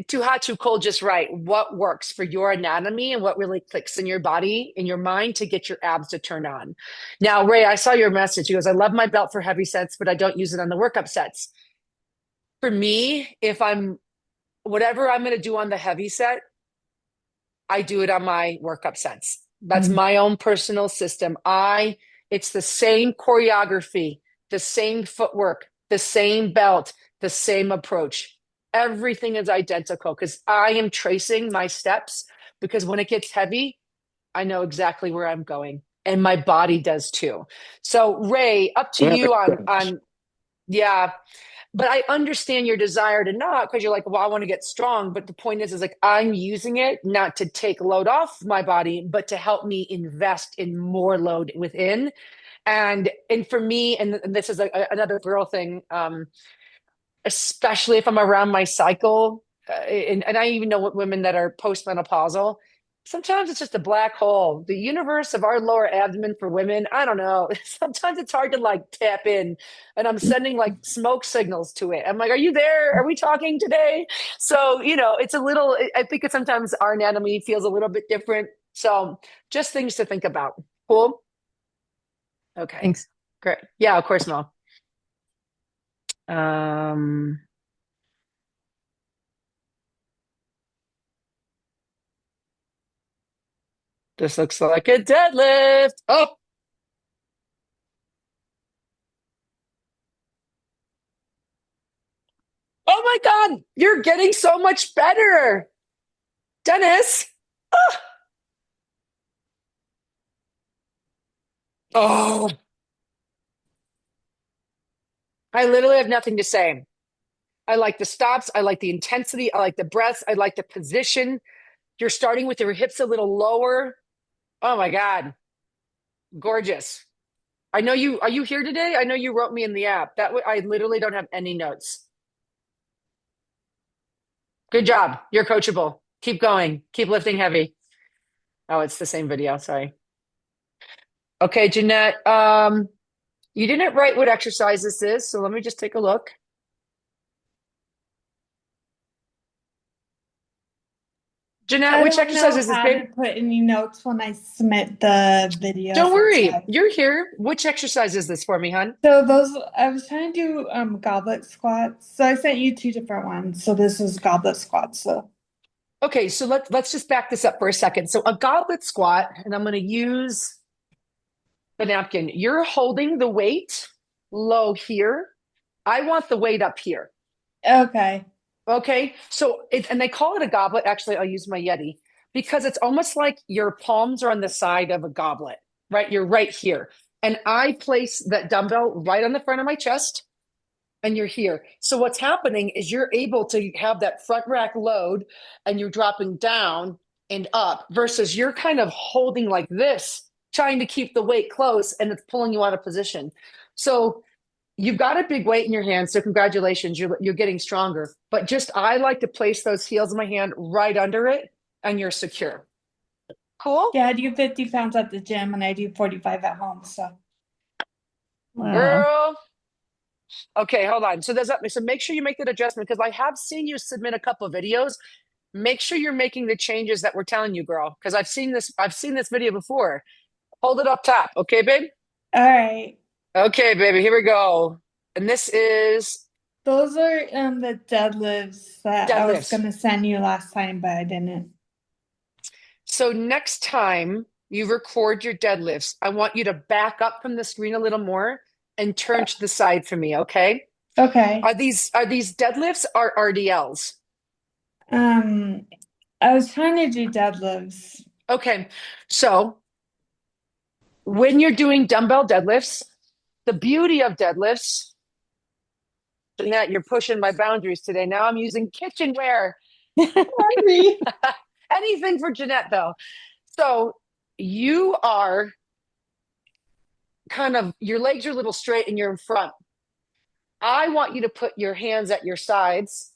too hot, too cold, just right. What works for your anatomy and what really clicks in your body, in your mind to get your abs to turn on. Now, Ray, I saw your message. He goes, I love my belt for heavy sets, but I don't use it on the workup sets. For me, whatever I'm going to do on the heavy set, I do it on my workup sets. That's my own personal system. It's the same choreography, the same footwork, the same belt, the same approach. Everything is identical because I am tracing my steps, because when it gets heavy, I know exactly where I'm going, and my body does too. So Ray, up to you on yeah. But I understand your desire to not, because you're like, well, I want to get strong. But the point is like, I'm using it not to take load off my body, but to help me invest in more load within. And for me, and this is another girl thing, especially if I'm around my cycle, and I even know what women that are postmenopausal, sometimes it's just a black hole. The universe of our lower abdomen for women, I don't know. Sometimes it's hard to like tap in, and I'm sending like smoke signals to it. I'm like, are you there? Are we talking today? So, it's a little, I think sometimes our anatomy feels a little bit different. So just things to think about. Cool. Okay. Thanks. Great. Yeah, of course, Mel. This looks like a deadlift. Oh, oh my God, you're getting so much better, Dennis. Oh, I literally have nothing to say. I like the stops. I like the intensity. I like the breaths. I like the position. You're starting with your hips a little lower. Oh my God. Gorgeous. Are you here today? I know you wrote me in the app. I literally don't have any notes. Good job. You're coachable. Keep going. Keep lifting heavy. Oh, it's the same video. Sorry. Okay, Jeanette. You didn't write what exercise this is, so let me just take a look. Jeanette, which exercise is this, babe? I don't put any notes when I submit the video. Don't worry, you're here. Which exercise is this for me, hon? So I was trying to do goblet squats. So I sent you 2 different ones. So this is goblet squats. So okay, so let's just back this up for a second. So a goblet squat, and I'm going to use the napkin. You're holding the weight low here. I want the weight up here. okay. Okay, so and they call it a goblet. Actually, I'll use my Yeti because it's almost like your palms are on the side of a goblet, right? You're right here. And I place that dumbbell right on the front of my chest, and you're here. So what's happening is you're able to have that front rack load, and you're dropping down and up versus you're kind of holding like this, trying to keep the weight close, and it's pulling you out of position. So you've got a big weight in your hand, so congratulations, you're getting stronger. But I like to place those heels of my hand right under it, and you're secure. Cool? Yeah, I do 50 pounds at the gym and I do 45 at home. So Girl. Okay, hold on. So make sure you make that adjustment, because I have seen you submit a couple of videos. Make sure you're making the changes that we're telling you, girl, because I've seen this video before. Hold it up top, okay, babe? all right. Okay, baby, here we go. And those are the deadlifts that I was Deadlifts. going to send you last time, but I didn't. So next time you record your deadlifts, I want you to back up from the screen a little more and turn to the side for me, okay? Okay. Are these deadlifts or RDLs? I was trying to do deadlifts. Okay, so when you're doing dumbbell deadlifts, the beauty of deadlifts, Jeanette, you're pushing my boundaries today. Now I'm using kitchenware. Sorry. Anything for Jeanette, though. So you are your legs are a little straight and you're in front. I want you to put your hands at your sides,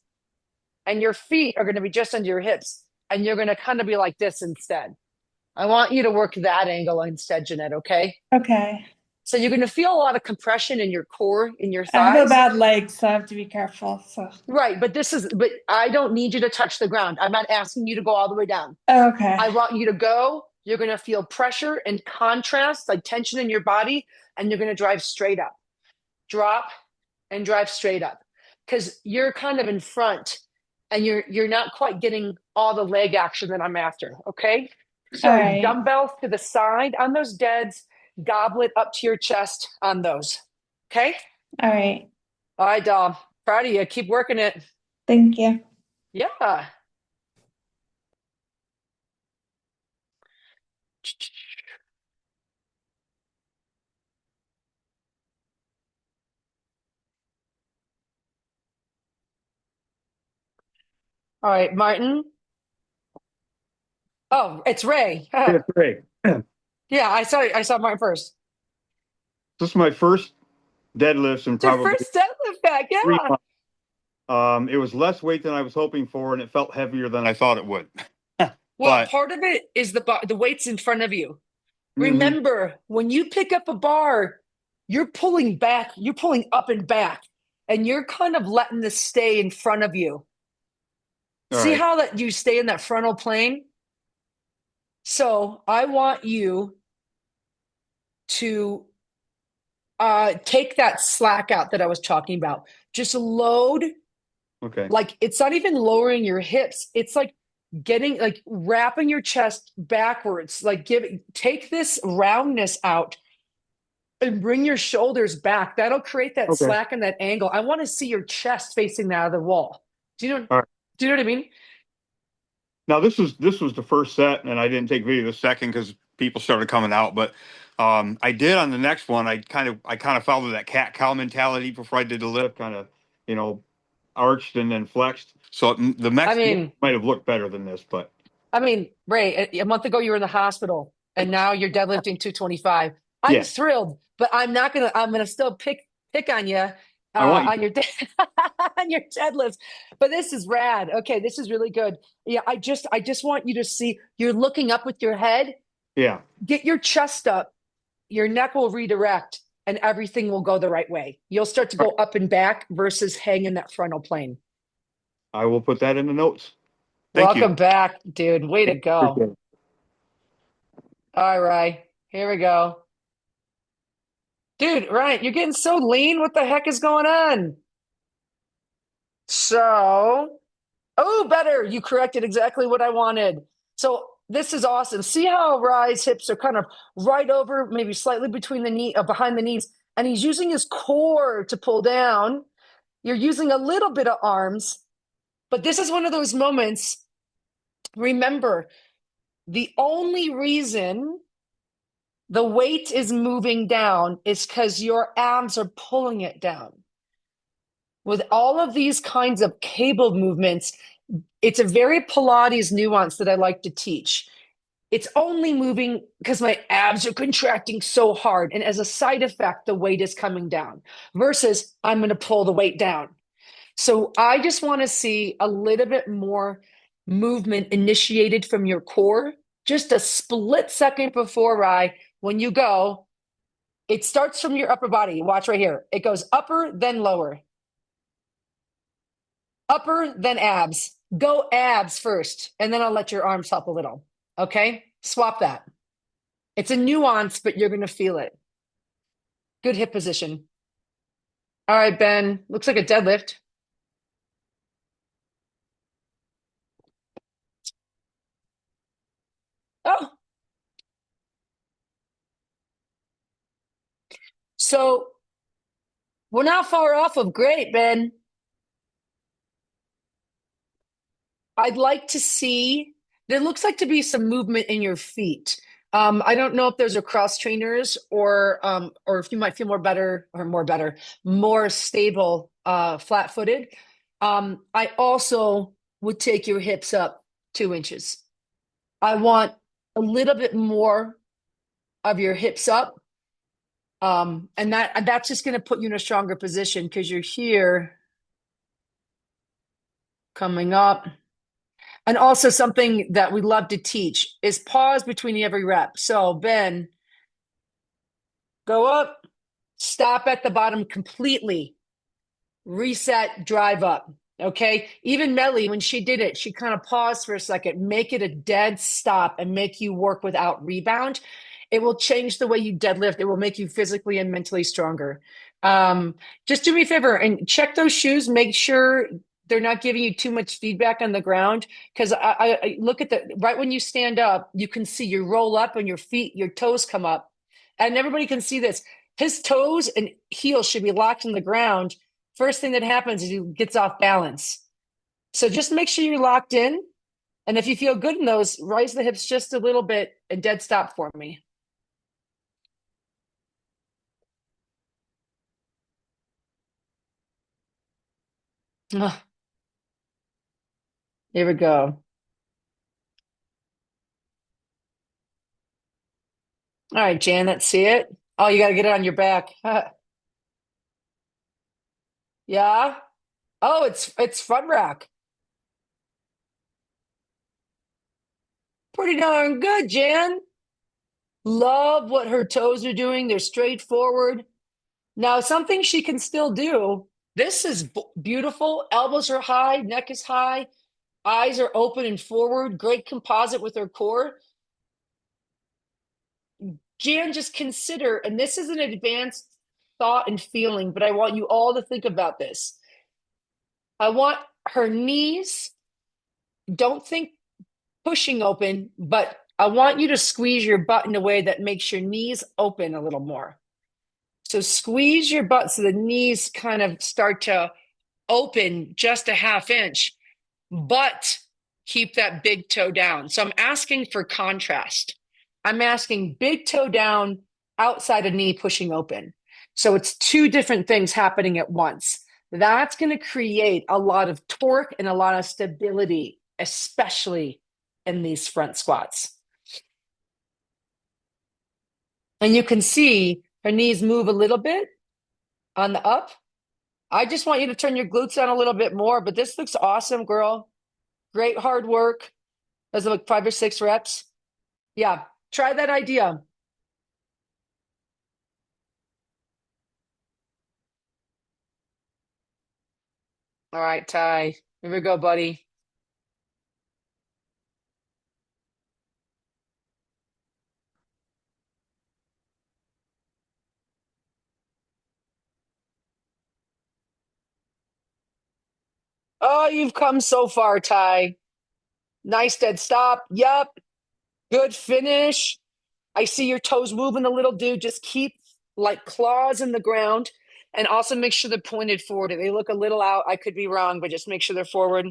and your feet are going to be just under your hips, and you're going to kind of be like this instead. I want you to work that angle instead, Jeanette, okay? Okay. So you're going to feel a lot of compression in your core, in your I thighs. have a bad leg, so I have to be careful. So Right, but I don't need you to touch the ground. I'm not asking you to go all the way down. okay. I want you to go. You're going to feel pressure and contrast, like tension in your body, and you're going to drive straight up. Drop and drive straight up. because you're kind of in front and you're not quite getting all the leg action that I'm after. Okay. So All right. dumbbells to the side on those deads, goblet up to your chest on those. Okay. All right. All right, Dom. Proud of you. Keep working it. Thank you. Yeah. All right, Martin. Oh, it's Ray. Yeah, great. Yeah, I saw Martin first. This is my first deadlifts in It's your probably first deadlift back, 3 yeah. months. It was less weight than I was hoping for, and it felt heavier than I thought it would. Well, part of it is the weight's in front of you. Remember, when you pick up a bar, you're pulling back, you're pulling up and back, and you're kind of letting this stay in front of you. See how that you stay in that frontal plane? So I want you to take that slack out that I was talking about. Just load. Okay. Like it's not even lowering your hips. It's like wrapping your chest backwards. Like take this roundness out and bring your shoulders back. That'll create that slack and that angle. I want to see your chest facing out of the wall. Do you know? Do you know what I mean? Now this was the first set, and I didn't take video the second because people started coming out. But I did on the next one. I kind of followed that cat cow mentality before I did the lift, kind of arched and then flexed. So the next might have looked better than this, but I mean, Ray, a month ago you were in the hospital, and now you're deadlifting 225. I'm thrilled, but I'm gonna still pick on you on your on your deadlifts. But this is rad. Okay, this is really good. Yeah, I just want you to see you're looking up with your head. Yeah. Get your chest up. Your neck will redirect, and everything will go the right way. You'll start to go up and back versus hang in that frontal plane. I will put that in the notes. Thank you. Welcome back, dude. Way to go. All right, here we go. Dude, Ryan, you're getting so lean. What the heck is going on? So, better. You corrected exactly what I wanted. So this is awesome. See how Rye's hips are kind of right over, maybe slightly between the knee, behind the knees, and he's using his core to pull down. You're using a little bit of arms, but this is one of those moments. Remember, the only reason the weight is moving down is because your abs are pulling it down. With all of these kinds of cable movements, it's a very Pilates nuance that I like to teach. It's only moving because my abs are contracting so hard. And as a side effect, the weight is coming down versus I'm going to pull the weight down. So I just want to see a little bit more movement initiated from your core. Just a split second before Rye. When you go, it starts from your upper body. Watch right here. It goes upper, then lower. Upper, then abs. Go abs first, and then I'll let your arms help a little. Okay? Swap that. It's a nuance, but you're going to feel it. Good hip position. All right, Ben. Looks like a deadlift. Oh. So we're not far off of great, Ben. I'd like to see, there looks like to be some movement in your feet. I don't know if those are cross trainers or if you might feel more stable, flat-footed. I also would take your hips up 2 inches. I want a little bit more of your hips up. And that's just going to put you in a stronger position because you're here coming up. And also something that we love to teach is pause between every rep. So Ben, go up, stop at the bottom completely, reset, drive up. Okay. Even Mellie, when she did it, she kind of paused for a second, make it a dead stop and make you work without rebound. It will change the way you deadlift. It will make you physically and mentally stronger. Just do me a favor and check those shoes. Make sure they're not giving you too much feedback on the ground. Because I look at right when you stand up, you can see you roll up and your toes come up. And everybody can see this. His toes and heels should be locked in the ground. First thing that happens is he gets off balance. So just make sure you're locked in. And if you feel good in those, raise the hips just a little bit and dead stop for me. Ugh. Here we go. All right, Jan, let's see it. Oh, you got to get it on your back. Yeah. Oh, it's front rack. Pretty darn good, Jan. Love what her toes are doing. They're straightforward. Now, something she can still do. This is beautiful. Elbows are high, neck is high, eyes are open and forward. Great composite with her core. Jan, just consider, and this is an advanced thought and feeling, but I want you all to think about this. I want her knees, don't think pushing open, but I want you to squeeze your butt in a way that makes your knees open a little more. So squeeze your butt so the knees kind of start to open just a ½ inch, but keep that big toe down. So I'm asking for contrast. I'm asking big toe down, outside of knee pushing open. So it's two different things happening at once. That's going to create a lot of torque and a lot of stability, especially in these front squats. And you can see her knees move a little bit on the up. I just want you to turn your glutes down a little bit more, but this looks awesome, girl. Great hard work. Those are like 5 or 6 reps. Yeah, try that idea. All right, Ty. Here we go, buddy. Oh, you've come so far, Ty. Nice dead stop. Yup. Good finish. I see your toes moving a little, dude. Just keep like claws in the ground and also make sure they're pointed forward. If they look a little out, I could be wrong, but just make sure they're forward.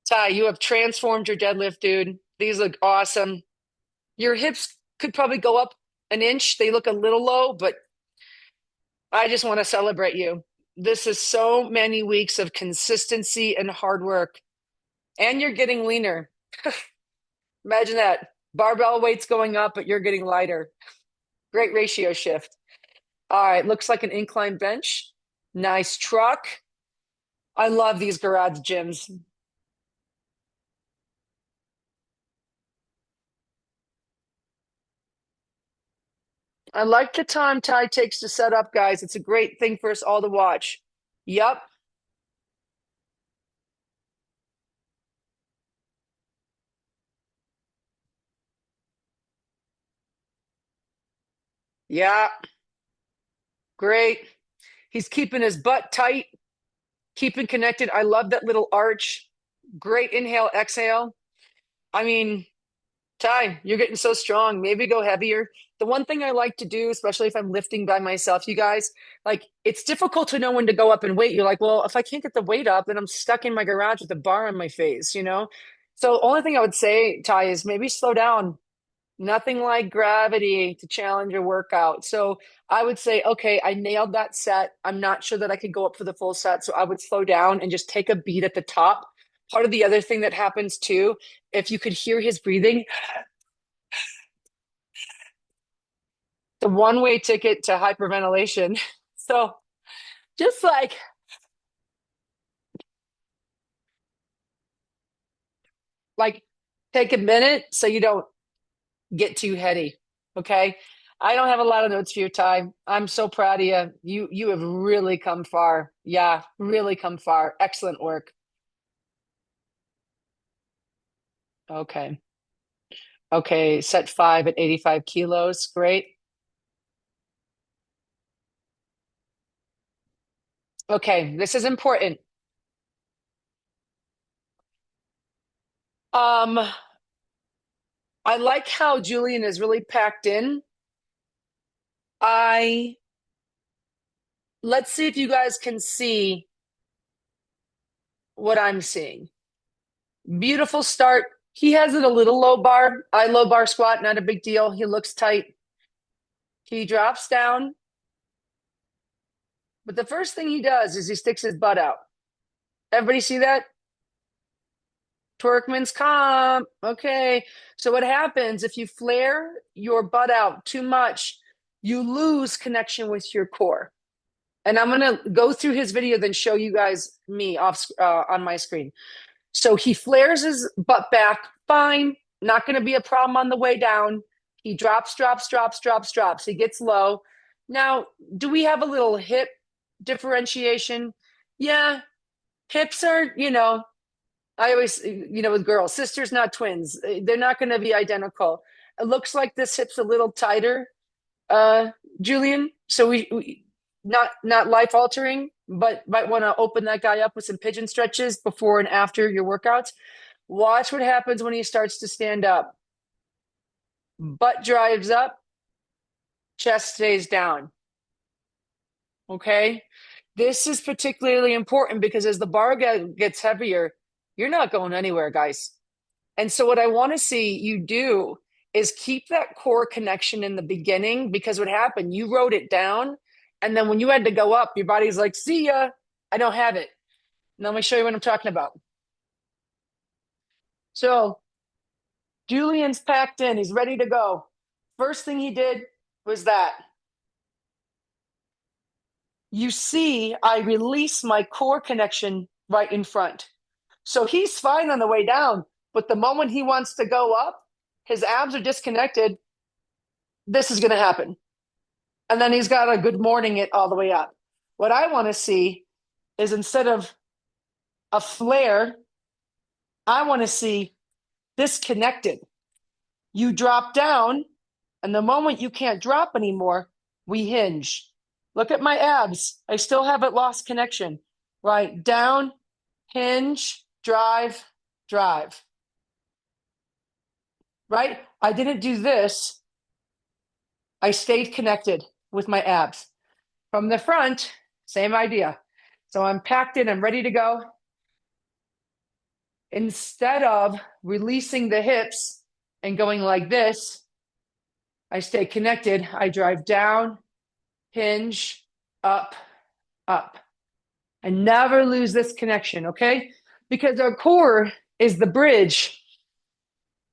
Ty, you have transformed your deadlift, dude. These look awesome. Your hips could probably go up an inch. They look a little low, but I just want to celebrate you. This is so many weeks of consistency and hard work. And you're getting leaner. Imagine that. Barbell weight's going up, but you're getting lighter. Great ratio shift. All right, looks like an incline bench. Nice truck. I love these garage gyms. I like the time Ty takes to set up, guys. It's a great thing for us all to watch. Yep. Yeah. Great. He's keeping his butt tight, keeping connected. I love that little arch. Great inhale, exhale. I mean, Ty, you're getting so strong. Maybe go heavier. The one thing I like to do, especially if I'm lifting by myself, you guys, like it's difficult to know when to go up and weight. You're like, well, if I can't get the weight up, then I'm stuck in my garage with a bar on my face, you know? So only thing I would say, Ty, is maybe slow down. Nothing like gravity to challenge a workout. So I would say, okay, I nailed that set. I'm not sure that I could go up for the full set. So I would slow down and just take a beat at the top. Part of the other thing that happens too, if you could hear his breathing, the one-way ticket to hyperventilation. So just like take a minute so you don't get too heady. Okay. I don't have a lot of notes for your time. I'm so proud of you. You have really come far. Yeah, really come far. Excellent work. Okay. Okay, set 5 at 85 kilos. Great. Okay, this is important. I like how Julian is really packed in. Let's see if you guys can see what I'm seeing. Beautiful start. He has it a little low bar. I low bar squat, not a big deal. He looks tight. He drops down. But the first thing he does is he sticks his butt out. Everybody see that? Twerkman's comp. Okay. So what happens if you flare your butt out too much, you lose connection with your core. And I'm going to go through his video, then show you guys me off on my screen. So he flares his butt back. Fine. Not going to be a problem on the way down. He drops. He gets low. Now, do we have a little hip differentiation? Yeah. Hips are, I always, with girls, sisters, not twins. They're not going to be identical. It looks like this hip's a little tighter, Julian. So we not life altering, but might want to open that guy up with some pigeon stretches before and after your workouts. Watch what happens when he starts to stand up. Butt drives up, chest stays down. Okay. This is particularly important because as the bar gets heavier, you're not going anywhere, guys. And so what I want to see you do is keep that core connection in the beginning, because what happened, you wrote it down. And then when you had to go up, your body's like, see ya, I don't have it. Now let me show you what I'm talking about. So Julian's packed in. He's ready to go. First thing he did was that. You see, I release my core connection right in front. So he's fine on the way down, but the moment he wants to go up, his abs are disconnected. This is going to happen. And then he's got a good morning it all the way up. What I want to see is instead of a flare, I want to see disconnected. You drop down, and the moment you can't drop anymore, we hinge. Look at my abs. I still haven't lost connection. Right, down, hinge, drive. Right? I didn't do this. I stayed connected with my abs. From the front, same idea. So I'm packed in, I'm ready to go. Instead of releasing the hips and going like this, I stay connected. I drive down, hinge, up. And never lose this connection, okay? Because our core is the bridge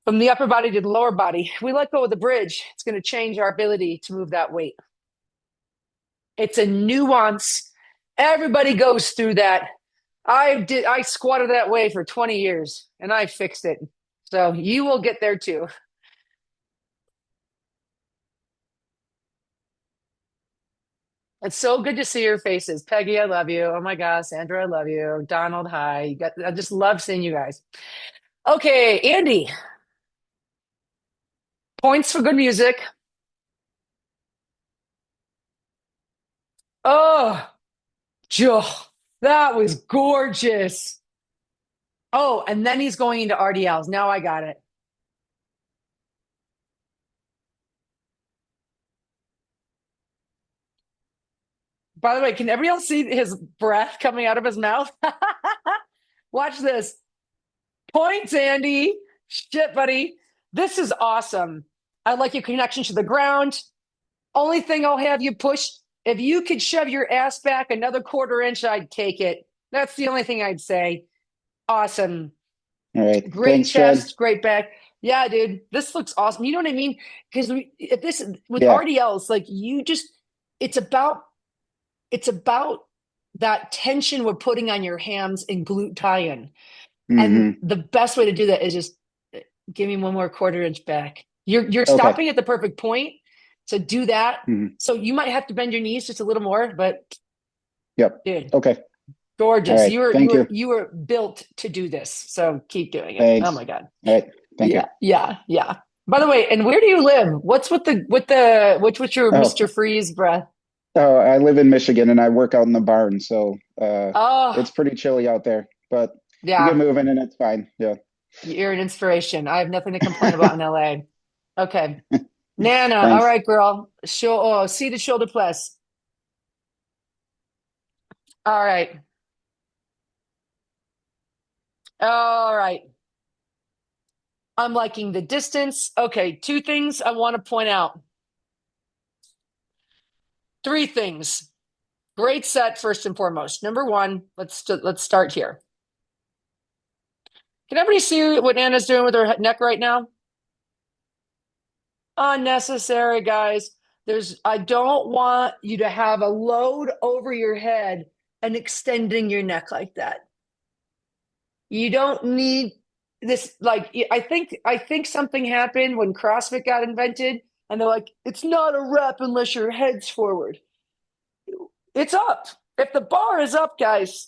from the upper body to the lower body. If we let go of the bridge, it's going to change our ability to move that weight. It's a nuance. Everybody goes through that. I squatted that way for 20 years and I fixed it. So you will get there too. It's so good to see your faces. Peggy, I love you. Oh my gosh, Sandra, I love you. Donald, hi. I just love seeing you guys. Okay, Andy. Points for good music. Oh, Joe, that was gorgeous. Oh, and then he's going into RDLs. Now I got it. By the way, can everybody else see his breath coming out of his mouth? Watch this. Points, Andy. Shit, buddy. This is awesome. I like your connection to the ground. Only thing I'll have you push, if you could shove your ass back another 1/4 inch, I'd take it. That's the only thing I'd say. Awesome. All right. Great Thanks, chest, Jen. great back. Yeah, dude, this looks awesome. You know what I mean? Because if this with Yeah. RDLs, like it's about that tension we're putting on your hams and glute tie-in. And the best way to do that is just give me one more 1/4 inch back. You're stopping at the perfect point. So do that. So you might have to bend your knees just a little more, but Yep. dude. Okay. Gorgeous. All right. Thank you. You were built to do this. So keep doing it. Thanks. Oh my God. All right. Thank you. Yeah. By the way, and where do you live? What's with your Mr. Freeze breath? Oh, I live in Michigan and I work out in the barn, so Oh, it's pretty chilly out there. But you get yeah, moving and it's fine. Yeah. you're an inspiration. I have nothing to complain about in LA. Okay. Nana, all Thanks. right, girl. Seated shoulder press. All right. All right. I'm liking the distance. Okay, two things I want to point out. Three things. Great set, first and foremost. Number one, let's start here. Can everybody see what Nana's doing with her neck right now? Unnecessary, guys. I don't want you to have a load over your head and extending your neck like that. You don't need this. Like, I think something happened when CrossFit got invented, and they're like, it's not a rep unless your head's forward. It's up. If the bar is up, guys,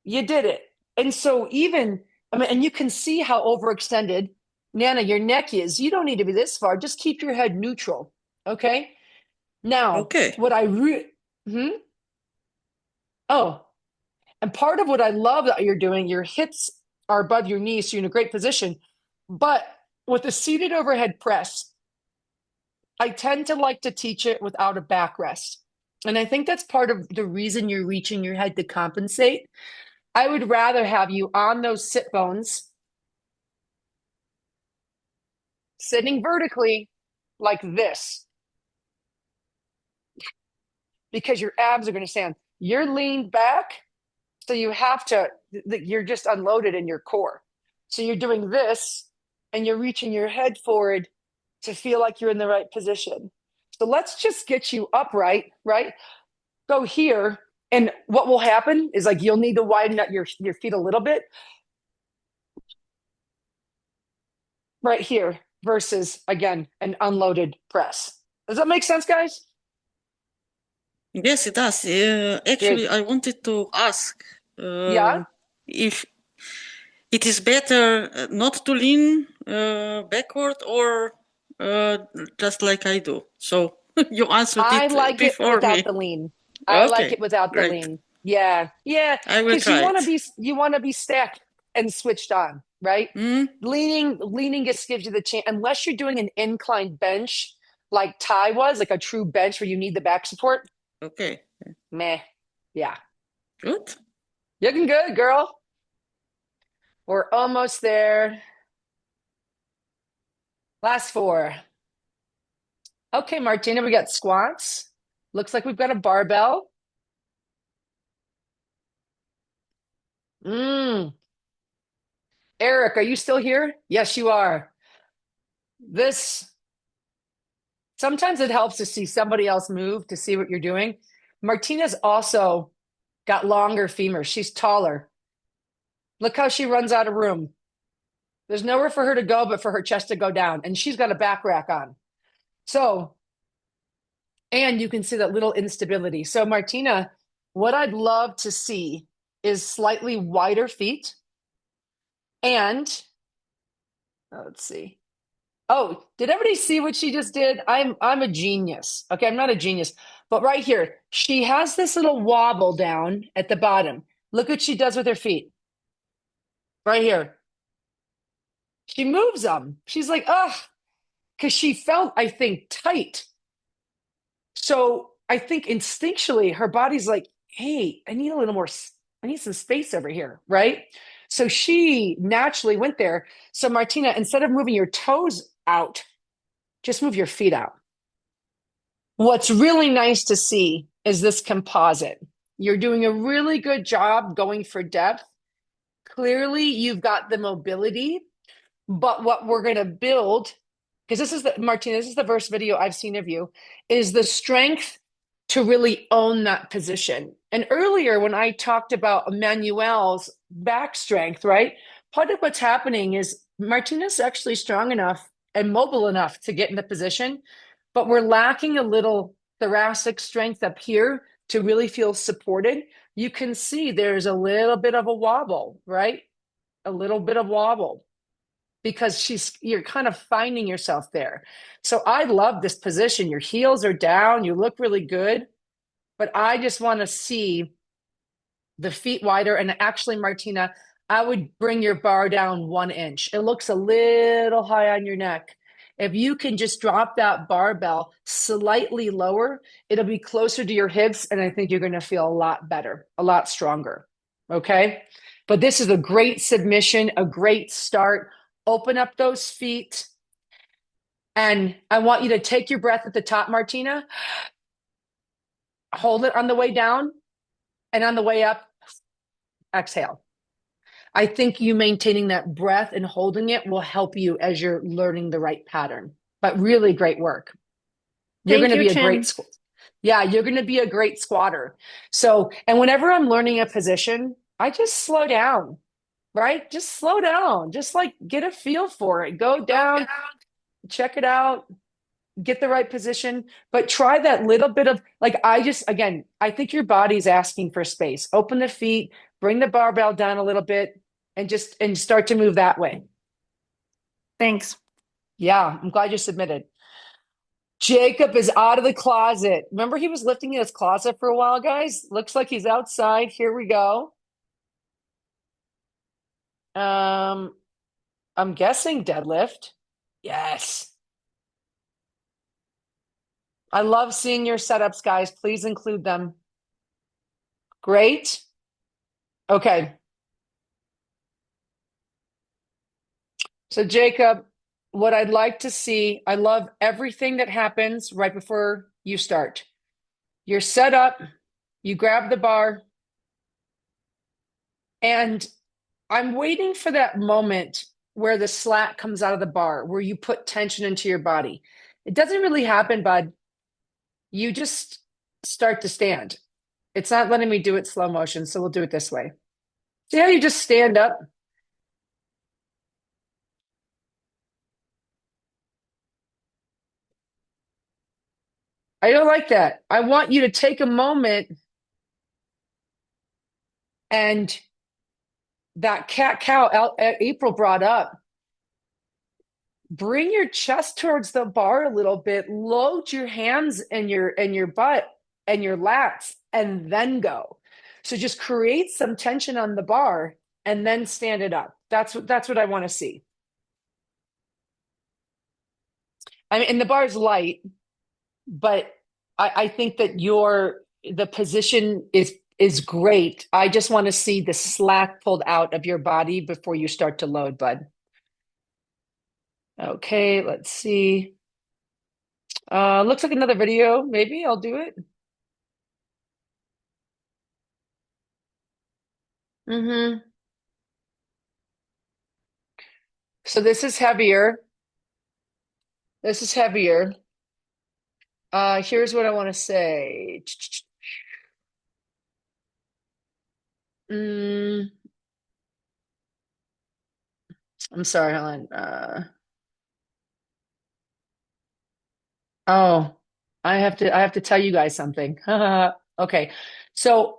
you did it. And so and you can see how overextended, Nana, your neck is. You don't need to be this far. Just keep your head neutral. Okay. Now, what I oh, and part of what I love that you're doing, your hips are above your knees, so you're in a great position. But with the seated overhead press, I tend to like to teach it without a backrest. And I think that's part of the reason you're reaching your head to compensate. I would rather have you on those sit bones, sitting vertically like this, because your abs are going to stand. You're leaned back, so you're just unloaded in your core. So you're doing this, and you're reaching your head forward to feel like you're in the right position. So let's just get you upright, right? Go here. And what will happen is like you'll need to widen out your feet a little bit right here versus, again, an unloaded press. Does that make sense, guys? Yes, it does. Actually, I wanted to ask if it is better not to lean backward or just like I do. So you answered I it like it before without me. the lean. I like it without the great. lean. Yeah. I will Because you try want it. to be stacked and switched on, right? Leaning just gives you the chance, unless you're doing an incline bench like Ty was, like a true bench where you need the back support. Okay. Meh. Yeah. Good. Looking good, girl. We're almost there. Last four. Okay, Martina, we got squats. Looks like we've got a barbell. Eric, are you still here? Yes, you are. Sometimes it helps to see somebody else move to see what you're doing. Martina's also got longer femurs. She's taller. Look how she runs out of room. There's nowhere for her to go but for her chest to go down. And she's got a back rack on. And you can see that little instability. So Martina, what I'd love to see is slightly wider feet. And let's see. Oh, did everybody see what she just did? I'm a genius. Okay, I'm not a genius. But right here, she has this little wobble down at the bottom. Look what she does with her feet. Right here. She moves them. She's like, ugh, because she felt, I think, tight. So I think instinctually her body's like, hey, I need some space over here, right? So she naturally went there. So Martina, instead of moving your toes out, just move your feet out. What's really nice to see is this composite. You're doing a really good job going for depth. Clearly, you've got the mobility, but what we're going to build, because Martina, this is the first video I've seen of you, is the strength to really own that position. And earlier when I talked about Emmanuel's back strength, right? Part of what's happening is Martina's actually strong enough and mobile enough to get in the position, but we're lacking a little thoracic strength up here to really feel supported. You can see there's a little bit of a wobble, right? A little bit of wobble because you're kind of finding yourself there. So I love this position. Your heels are down. You look really good. but I just want to see the feet wider. And actually, Martina, I would bring your bar down 1 inch. It looks a little high on your neck. If you can just drop that barbell slightly lower, it'll be closer to your hips. And I think you're going to feel a lot better, a lot stronger. Okay. But this is a great submission, a great start. Open up those feet. And I want you to take your breath at the top, Martina. Hold it on the way down. And on the way up, exhale. I think you maintaining that breath and holding it will help you as you're learning the right pattern. But really great work. You're going to be a great you're going to be a great squatter. So, and whenever I'm learning a position, I just slow down, right? Just slow down. Just like get a feel for it. Go down, check it out, get the right position, but try that little bit of like, I think your body's asking for space. Open the feet, bring the barbell down a little bit and start to move that way. Thanks. Yeah, I'm glad you submitted. Jakob is out of the closet. Remember he was lifting in his closet for a while, guys? Looks like he's outside. Here we go. I'm guessing deadlift. Yes. I love seeing your setups, guys. Please include them. Great. Okay. So Jakob, what I'd like to see, I love everything that happens right before you start. You're set up, you grab the bar, and I'm waiting for that moment where the slack comes out of the bar, where you put tension into your body. It doesn't really happen, bud. You just start to stand. It's not letting me do it slow motion, so we'll do it this way. See how you just stand up? I don't like that. I want you to take a moment and that cat-cow April brought up. Bring your chest towards the bar a little bit. Load your hands and your butt and your lats and then go. So just create some tension on the bar and then stand it up. That's what I want to see. I mean, and the bar's light, but I think that the position is great. I just want to see the slack pulled out of your body before you start to load, bud. Okay, let's see. Looks like another video. Maybe I'll do it. So this is heavier. This is heavier. Here's what I want to say. I'm sorry, Helen. Oh, I have to tell you guys something. Okay. So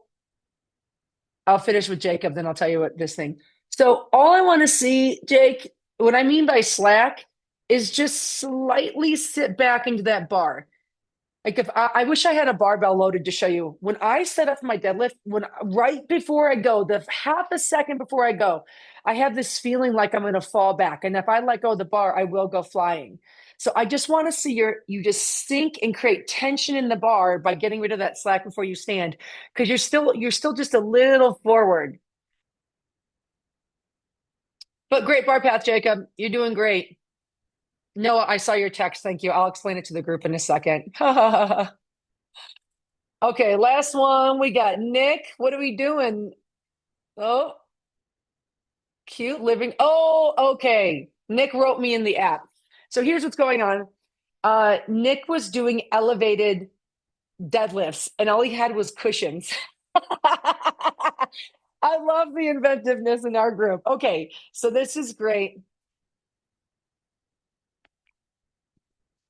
I'll finish with Jakob, then I'll tell you what this thing. So all I want to see, Jake, what I mean by slack is just slightly sit back into that bar. Like if I wish I had a barbell loaded to show you. When I set up my deadlift, right before I go, the half a second before I go, I have this feeling like I'm going to fall back. And if I let go of the bar, I will go flying. So I just want to see you just sink and create tension in the bar by getting rid of that slack before you stand, because you're still just a little forward. But great bar path, Jakob. You're doing great. No, I saw your text. Thank you. I'll explain it to the group in a second. Okay, last one. We got Nick. What are we doing? Oh, cute living. Oh, okay. Nick wrote me in the app. So here's what's going on. Nick was doing elevated deadlifts and all he had was cushions. I love the inventiveness in our group. Okay, so this is great.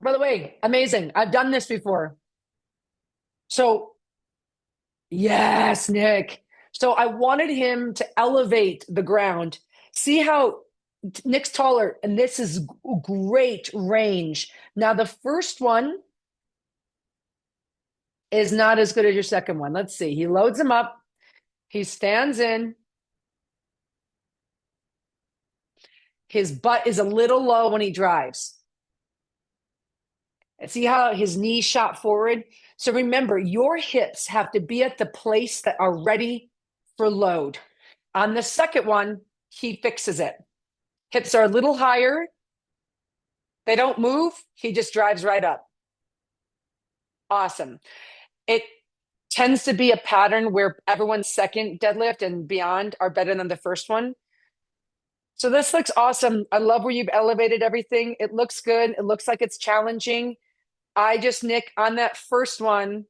By the way, amazing. I've done this before. So, yes, Nick. So I wanted him to elevate the ground. See how Nick's taller, and this is great range. Now, the first one, is not as good as your second one. Let's see. He loads them up. He stands in. His butt is a little low when he drives. And see how his knees shot forward? So remember, your hips have to be at the place that are ready for load. On the second one, he fixes it. Hips are a little higher. They don't move. He just drives right up. Awesome. It tends to be a pattern where everyone's second deadlift and beyond are better than the first one. So this looks awesome. I love where you've elevated everything. It looks good. It looks like it's challenging. Nick, on that first one,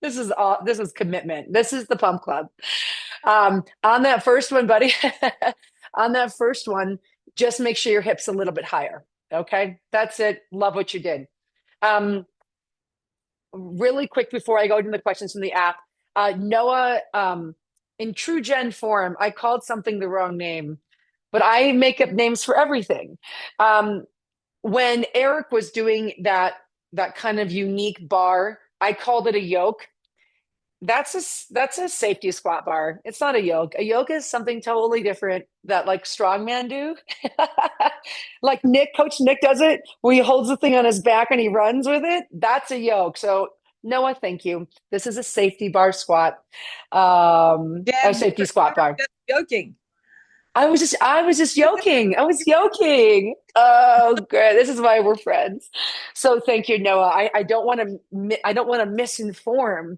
this is commitment. This is the pump club. On that first one, buddy, on that first one, just make sure your hips a little bit higher. Okay. That's it. Love what you did. Really quick before I go into the questions from the app, Noah, in True Gen form, I called something the wrong name, but I make up names for everything. When Eric was doing that kind of unique bar, I called it a yoke. That's a safety squat bar. It's not a yoke. A yoke is something totally different that like strongman do. Like Coach Nick does it, where he holds the thing on his back and he runs with it. That's a yoke. So Noah, thank you. This is a safety bar squat. A safety squat bar. Joking. I was just joking. I was joking. Oh, great. This is why we're friends. So thank you, Noah. I don't want to misinform.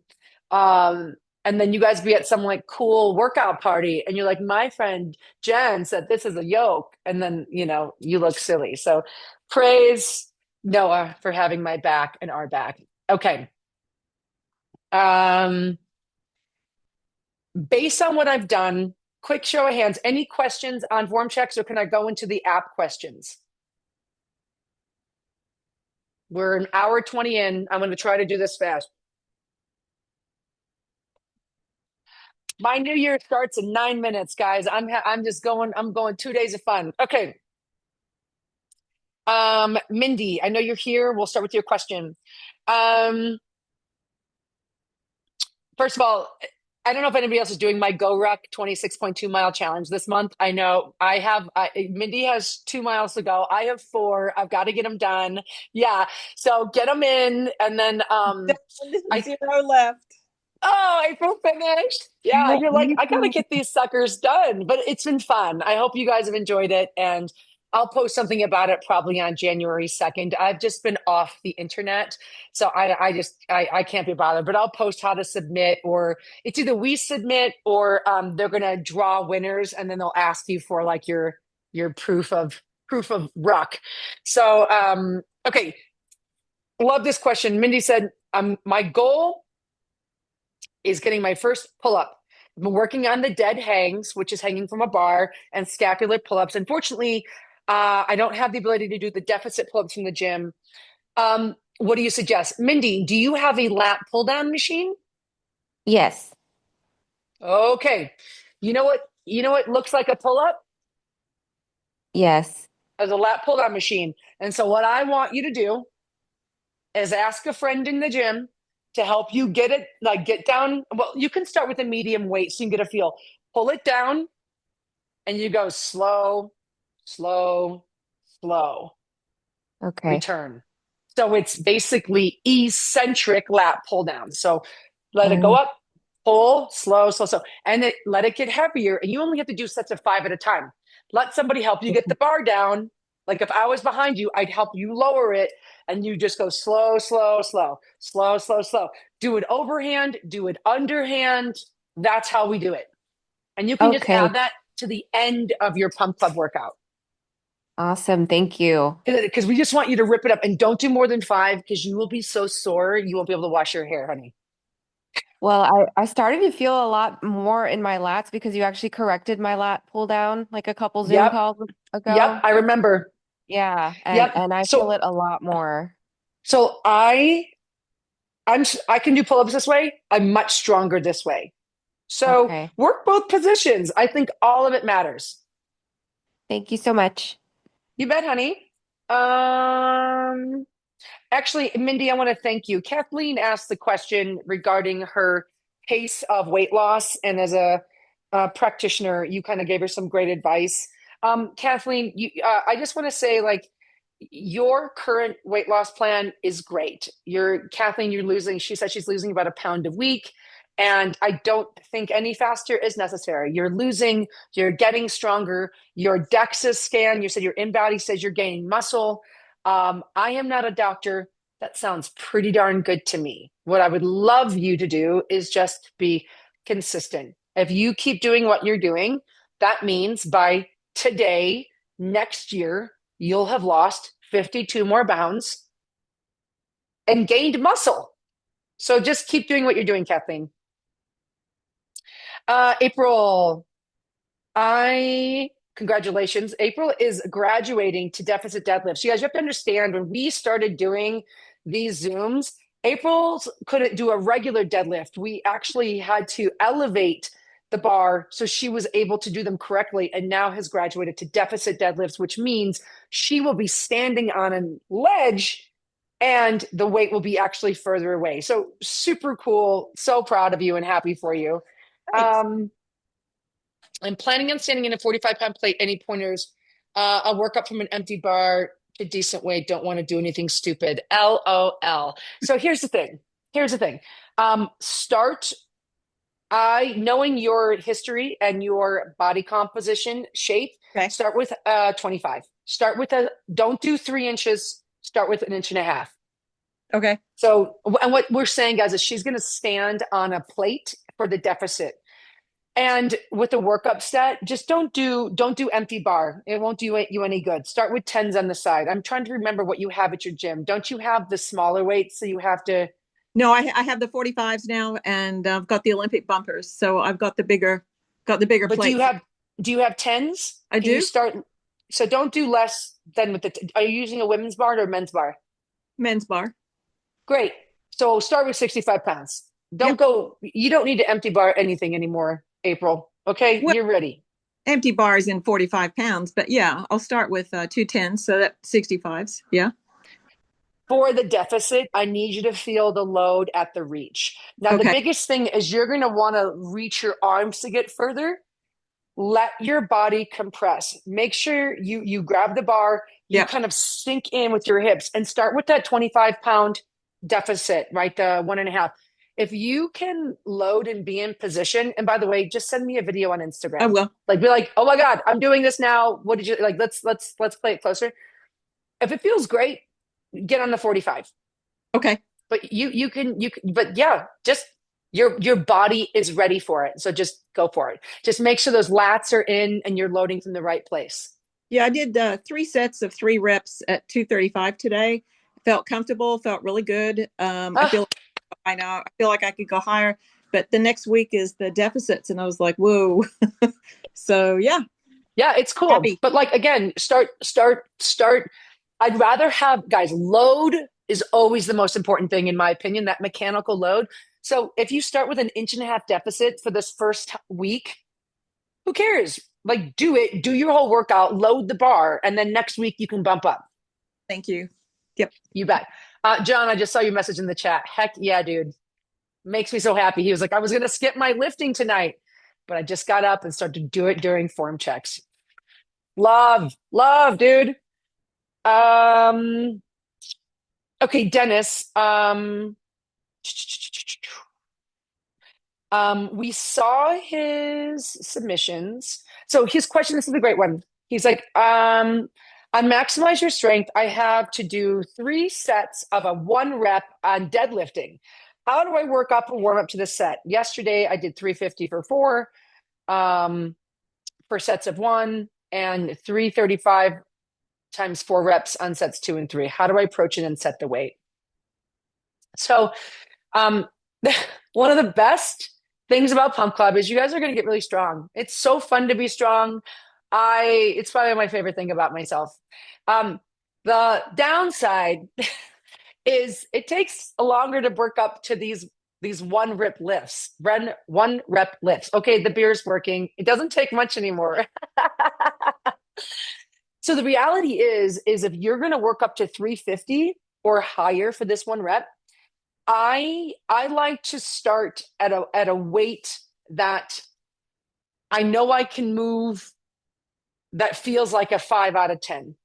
And then you guys be at some like cool workout party and you're like, my friend Jen said this is a yoke. And then, you look silly. So praise Noah for having my back and our back. Okay. Based on what I've done, quick show of hands, any questions on form checks, or can I go into the app questions? We're an hour 20 in. I'm going to try to do this fast. My new year starts in 9 minutes, guys. I'm going 2 days of fun. Okay. Mindy, I know you're here. We'll start with your question. First of all, I don't know if anybody else is doing my Go Ruck 26.2 mile challenge this month. I know Mindy has 2 miles to go. I have 4. I've got to get them done. Yeah. So get them in. And then, 0 left. Oh, April finished. Yeah. You're like, I got to get these suckers done, but it's been fun. I hope you guys have enjoyed it. And I'll post something about it probably on January 2nd. I've just been off the internet. So I can't be bothered, but I'll post how to submit, or it's either we submit or they're going to draw winners and then they'll ask you for like your proof of ruck. So, okay. Love this question. Mindy said, my goal is getting my first pull-up. I've been working on the dead hangs, which is hanging from a bar, and scapular pull-ups. Unfortunately, I don't have the ability to do the deficit pull-ups from the gym. What do you suggest? Mindy, do you have a lat pull-down machine? Yes. Okay. You know what looks like a pull-up? Yes. As a lat pull-down machine. And so what I want you to do is ask a friend in the gym to help you get it, like get down. Well, you can start with a medium weight so you can get a feel. Pull it down and you go slow, slow, slow. Okay. Return. So it's basically eccentric lat pull down. So let it go up, pull, slow, slow, slow. And let it get heavier. And you only have to do sets of 5 at a time. Let somebody help you get the bar down. Like if I was behind you, I'd help you lower it. And you just go slow, slow, slow, slow, slow, slow. Do it overhand, do it underhand. That's how we do it. And you can just add that to the end of your pump club workout. Awesome. Thank you. Because we just want you to rip it up, and don't do more than 5 because you will be so sore. You won't be able to wash your hair, honey. Well, I started to feel a lot more in my lats because you actually corrected my lat pull down like a couple Zoom calls ago. Yep, I remember. Yeah, and I feel it a lot more. So I can do pull-ups this way. I'm much stronger this way. So work both positions. I think all of it matters. Thank you so much. You bet, honey. Actually, Mindy, I want to thank you. Kathleen asked the question regarding her pace of weight loss, and as a practitioner, you kind of gave her some great advice. Kathleen, I just want to say, like, your current weight loss plan is great. Kathleen, you're losing. She said she's losing about 1 pound a week, and I don't think any faster is necessary. You're losing. You're getting stronger. Your DEXA scan, you said your in-body says you're gaining muscle. I am not a doctor. That sounds pretty darn good to me. What I would love you to do is just be consistent. If you keep doing what you're doing, that means by today, next year, you'll have lost 52 more pounds and gained muscle. So just keep doing what you're doing, Kathleen. April, congratulations. April is graduating to deficit deadlifts. So you guys have to understand, when we started doing these Zooms, April couldn't do a regular deadlift. We actually had to elevate the bar so she was able to do them correctly, and now has graduated to deficit deadlifts, which means she will be standing on a ledge and the weight will be actually further away. So super cool. So proud of you and happy for you. I'm planning on standing in a 45-pound plate. Any pointers? I'll work up from an empty bar to decent weight. Don't want to do anything stupid. LOL. So here's the thing. Knowing your history and your body composition shape, start with 25. Don't do 3 inches. Start with 1.5 inches. Okay. So, and what we're saying, guys, is she's going to stand on a plate for the deficit. And with the workup set, just don't do empty bar. It won't do you any good. Start with 10s on the side. I'm trying to remember what you have at your gym. Don't you have the smaller weights? So you have to. No, I have the 45s now, and I've got the Olympic bumpers. So I've got the bigger but plate. Do you have 10s? I do. So don't do less than with are you using a women's bar or a men's bar? Men's bar. Great. So start with 65 pounds. You don't need to empty bar anything anymore, April. Okay. Well, you're ready. Empty bars in 45 pounds, but yeah, I'll start with 2 10s. So that's 65s. Yeah. For the deficit, I need you to feel the load at the reach. Now, the biggest thing is you're going to want to reach your arms to get further. Let your body compress. Make sure you grab the bar, you kind of sink in with your hips, and start with that 25-pound deficit, right? The 1.5. If you can load and be in position, and by the way, just send me a video on Instagram. I will. Like, be like, oh my God, I'm doing this now. What did you like? Let's play it closer. If it feels great, get on the 45. Okay. But you can, but yeah, just your body is ready for it. So just go for it. Just make sure those lats are in and you're loading from the right place. Yeah, I did 3 sets of 3 reps at 235 today. Felt comfortable, felt really good. I feel like I could go higher, but the next week is the deficits, and I was like, whoa. So yeah, it's cool. Happy. But like, again, start. I'd rather have, guys, load is always the most important thing, in my opinion, that mechanical load. So if you start with 1.5 inch deficit for this first week, who cares? Like, do your whole workout, load the bar, and then next week you can bump up. Thank you. Yep. You bet. John, I just saw your message in the chat. Heck yeah, dude. Makes me so happy. He was like, I was going to skip my lifting tonight, but I just got up and started to do it during form checks. Love, dude. Okay, Dennis. We saw his submissions. So his question, this is a great one. He's like, on Maximize Your Strength, I have to do 3 sets of a 1 rep on deadlifting. How do I work up and warm up to this set? Yesterday, I did 350 for 4 for sets of 1 and 335 times 4 reps on sets 2 and 3. How do I approach it and set the weight? So one of the best things about Pump Club is you guys are going to get really strong. It's so fun to be strong. It's probably my favorite thing about myself. The downside is it takes longer to work up to these 1 rep lifts. 1 rep lifts. Okay, the beer's working. It doesn't take much anymore. So the reality is if you're going to work up to 350, or higher for this one rep. I like to start at a weight that I know I can move that feels like a 5 out of 10.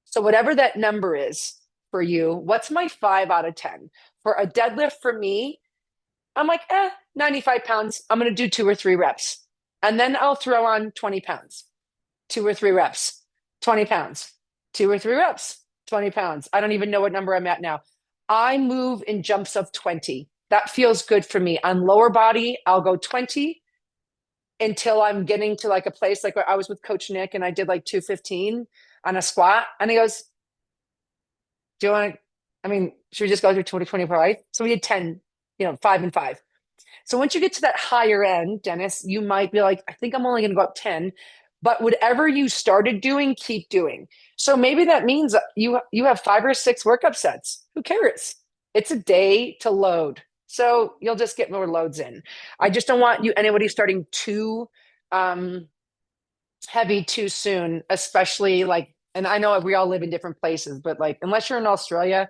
So whatever that number is for you, what's my 5 out of 10? For a deadlift for me, I'm like, 95 pounds. I'm going to do 2 or 3 reps. And then I'll throw on 20 pounds, 2 or 3 reps, 20 pounds, 2 or 3 reps, 20 pounds. I don't even know what number I'm at now. I move in jumps of 20. That feels good for me. On lower body, I'll go 20 until I'm getting to like a place like where I was with Coach Nick and I did like 215 on a squat. And he goes, do you want to, should we just go through 25? So we did 10, 5 and 5. So once you get to that higher end, Dennis, you might be like, I think I'm only going to go up 10, but whatever you started doing, keep doing. So maybe that means you have 5 or 6 workup sets. Who cares? It's a day to load. So you'll just get more loads in. I just don't want anybody starting too heavy too soon, especially and I know we all live in different places, but unless you're in Australia,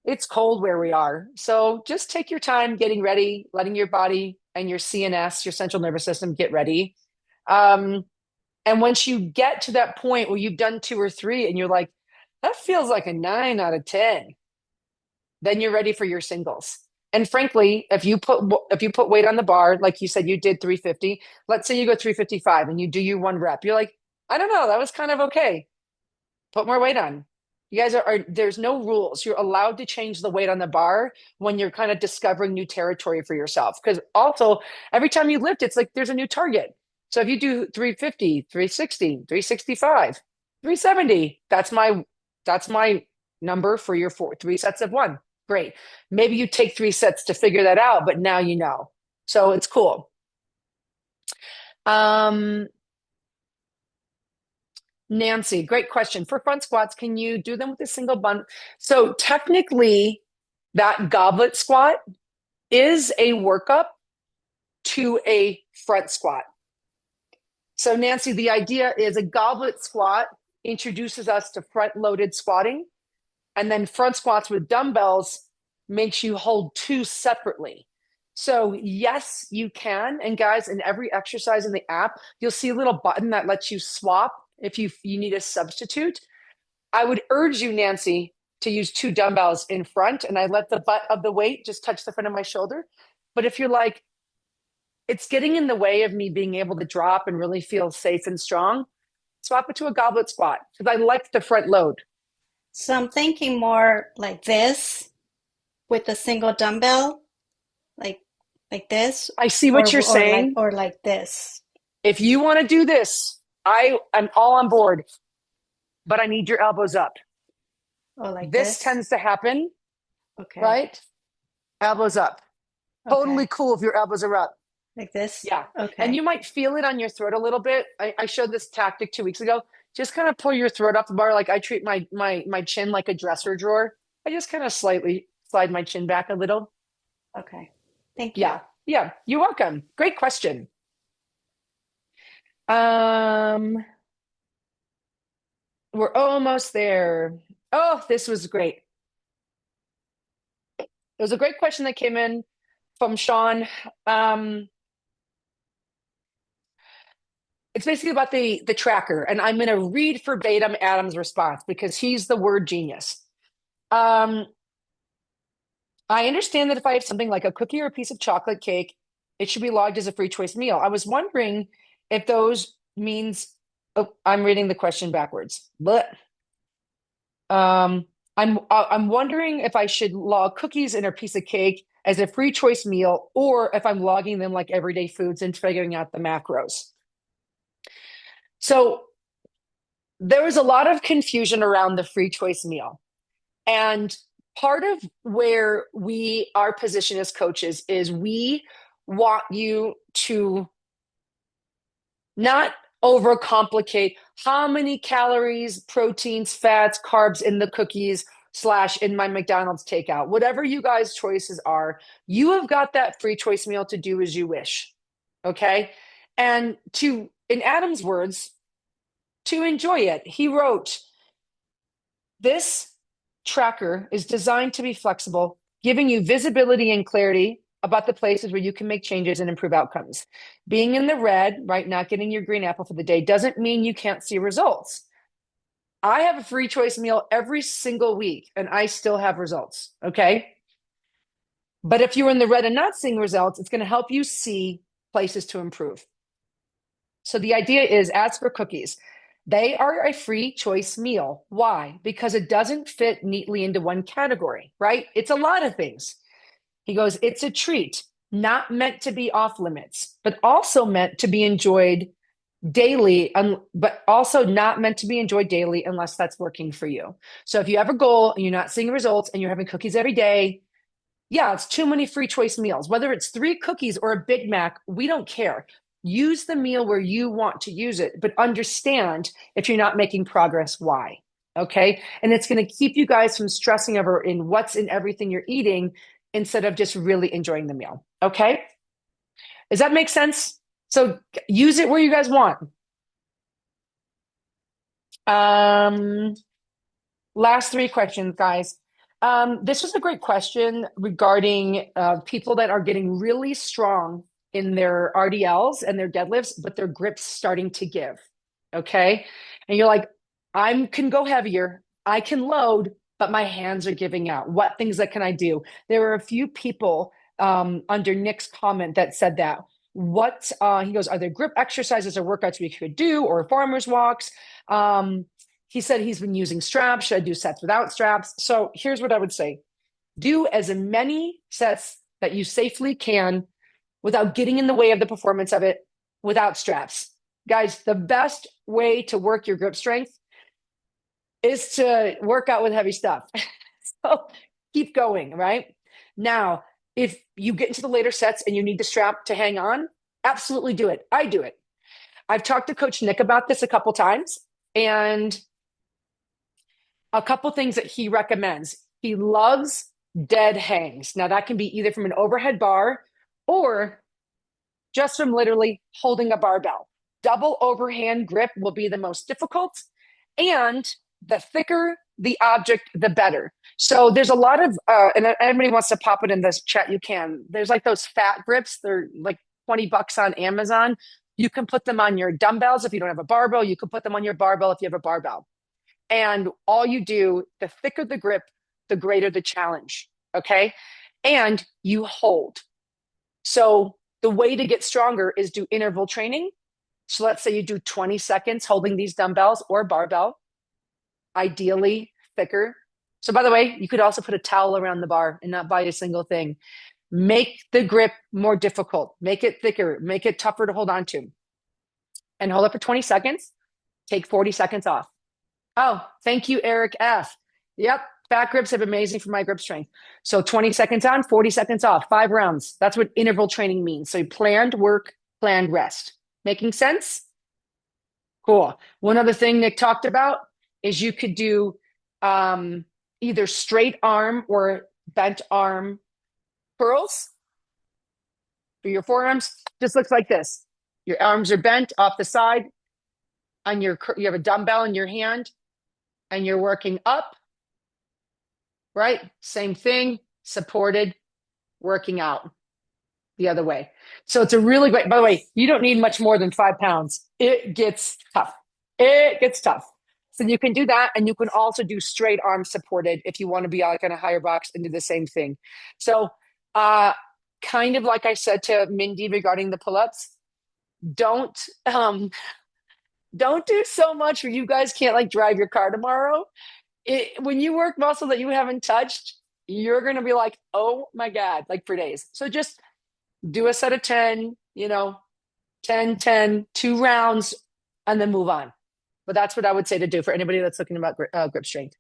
it's cold where we are. So just take your time getting ready, letting your body and your CNS, your central nervous system, get ready. And once you get to that point where you've done 2 or 3 and you're like, that feels like a 9 out of 10, then you're ready for your singles. And frankly, if you put weight on the bar, like you said, you did 350, let's say you go 355 and you do your 1 rep, you're like, I don't know, that was kind of okay. Put more weight on. You guys there's no rules. You're allowed to change the weight on the bar when you're kind of discovering new territory for yourself. Because also every time you lift, it's like there's a new target. So if you do 350, 360, 365, 370, that's my number for your 3 sets of 1. Great. Maybe you take 3 sets to figure that out, but now you know. So it's cool. Nancy, great question. For front squats, can you do them with a single bun? So technically, that goblet squat is a workup to a front squat. So Nancy, the idea is a goblet squat introduces us to front-loaded squatting, and then front squats with dumbbells makes you hold 2 separately. So yes, you can. And guys, in every exercise in the app, you'll see a little button that lets you swap if you need a substitute. I would urge you, Nancy, to use 2 dumbbells in front, and I let the butt of the weight just touch the front of my shoulder. But if you're like, it's getting in the way of me being able to drop and really feel safe and strong, swap it to a goblet squat, because I like the front load. So I'm thinking more like this with a single dumbbell, like this. I see what you're saying. Or like this. If you want to do this, I'm all on board, but I need your elbows up. Oh, like this tends to happen. Okay. Right? Elbows up. Okay. Totally cool if your elbows are up. Like this? Yeah. Okay. And you might feel it on your throat a little bit. I showed this tactic 2 weeks ago. Just kind of pull your throat up the bar. Like I treat my chin like a dresser drawer. I just kind of slightly slide my chin back a little. Okay. Thank you. Yeah. Yeah. You're welcome. Great question. We're almost there. Oh, this was great. It was a great question that came in from Sean. It's basically about the tracker, and I'm going to read verbatim Adam's response because he's the word genius. I understand that if I have something like a cookie or a piece of chocolate cake, it should be logged as a free choice meal. I was wondering if those means, I'm reading the question backwards. But I'm wondering if I should log cookies and a piece of cake as a free choice meal, or if I'm logging them like everyday foods and figuring out the macros. So there was a lot of confusion around the free choice meal. And part of where our position as coaches is we want you to not overcomplicate how many calories, proteins, fats, carbs in the cookies / in my McDonald's takeout. Whatever you guys' choices are, you have got that free choice meal to do as you wish. Okay? And in Adam's words, to enjoy it, he wrote, this tracker is designed to be flexible, giving you visibility and clarity about the places where you can make changes and improve outcomes. Being in the red, right, not getting your green apple for the day doesn't mean you can't see results. I have a free choice meal every single week and I still have results, okay? But if you're in the red and not seeing results, it's going to help you see places to improve. So the idea is, as for cookies, they are a free choice meal. Why? Because it doesn't fit neatly into one category, right? It's a lot of things. He goes, it's a treat, not meant to be off limits, but also meant to be enjoyed daily, but also not meant to be enjoyed daily unless that's working for you. So if you have a goal and you're not seeing results and you're having cookies every day, yeah, it's too many free choice meals. Whether it's 3 cookies or a Big Mac, we don't care. Use the meal where you want to use it, but understand if you're not making progress, why. Okay. And it's going to keep you guys from stressing over in what's in everything you're eating instead of just really enjoying the meal. Okay. Does that make sense? So use it where you guys want. Last 3 questions, guys. This was a great question regarding people that are getting really strong in their RDLs and their deadlifts, but their grip's starting to give. Okay. And you're like, I can go heavier, I can load, but my hands are giving out. What things that can I do? There were a few people under Nick's comment that said that. He goes, are there grip exercises or workouts we could do or farmer's walks? He said he's been using straps. Should I do sets without straps? So here's what I would say. Do as many sets that you safely can without getting in the way of the performance of it without straps. Guys, the best way to work your grip strength is to work out with heavy stuff. So keep going, right? Now, if you get into the later sets and you need the strap to hang on, absolutely do it. I do it. I've talked to Coach Nick about this a couple times, and a couple things that he recommends. He loves dead hangs. Now, that can be either from an overhead bar or just from literally holding a barbell. Double overhand grip will be the most difficult, and the thicker the object, the better. So there's a lot of, and if anybody wants to pop it in this chat, you can. There's like those fat grips. They're like $20 on Amazon. You can put them on your dumbbells if you don't have a barbell. You can put them on your barbell if you have a barbell. And all you do, the thicker the grip, the greater the challenge, okay? And you hold. So the way to get stronger is do interval training. So let's say you do 20 seconds holding these dumbbells or barbell, ideally thicker. So by the way, you could also put a towel around the bar and not bite a single thing. Make the grip more difficult. Make it thicker. Make it tougher to hold on to. And hold it for 20 seconds. Take 40 seconds off. Oh, thank you, Eric F. Yep, back grips have amazing for my grip strength. So 20 seconds on, 40 seconds off, 5 rounds. That's what interval training means. So planned work, planned rest. Making sense? Cool. One other thing Nick talked about is you could do either straight arm or bent arm curls for your forearms. Just looks like this. Your arms are bent off the side. You have a dumbbell in your hand and you're working up, right? Same thing, supported, working out the other way. So it's a really great, by the way, you don't need much more than 5 pounds. It gets tough. It gets tough. So you can do that. And you can also do straight arm supported if you want to be like on a higher box and do the same thing. So kind of like I said to Mindy regarding the pull-ups, don't do so much where you guys can't like drive your car tomorrow. When you work muscle that you haven't touched, you're going to be like, oh my God, like for days. So just do a set of 10, 10, 2 rounds, and then move on. But that's what I would say to do for anybody that's looking about grip strength.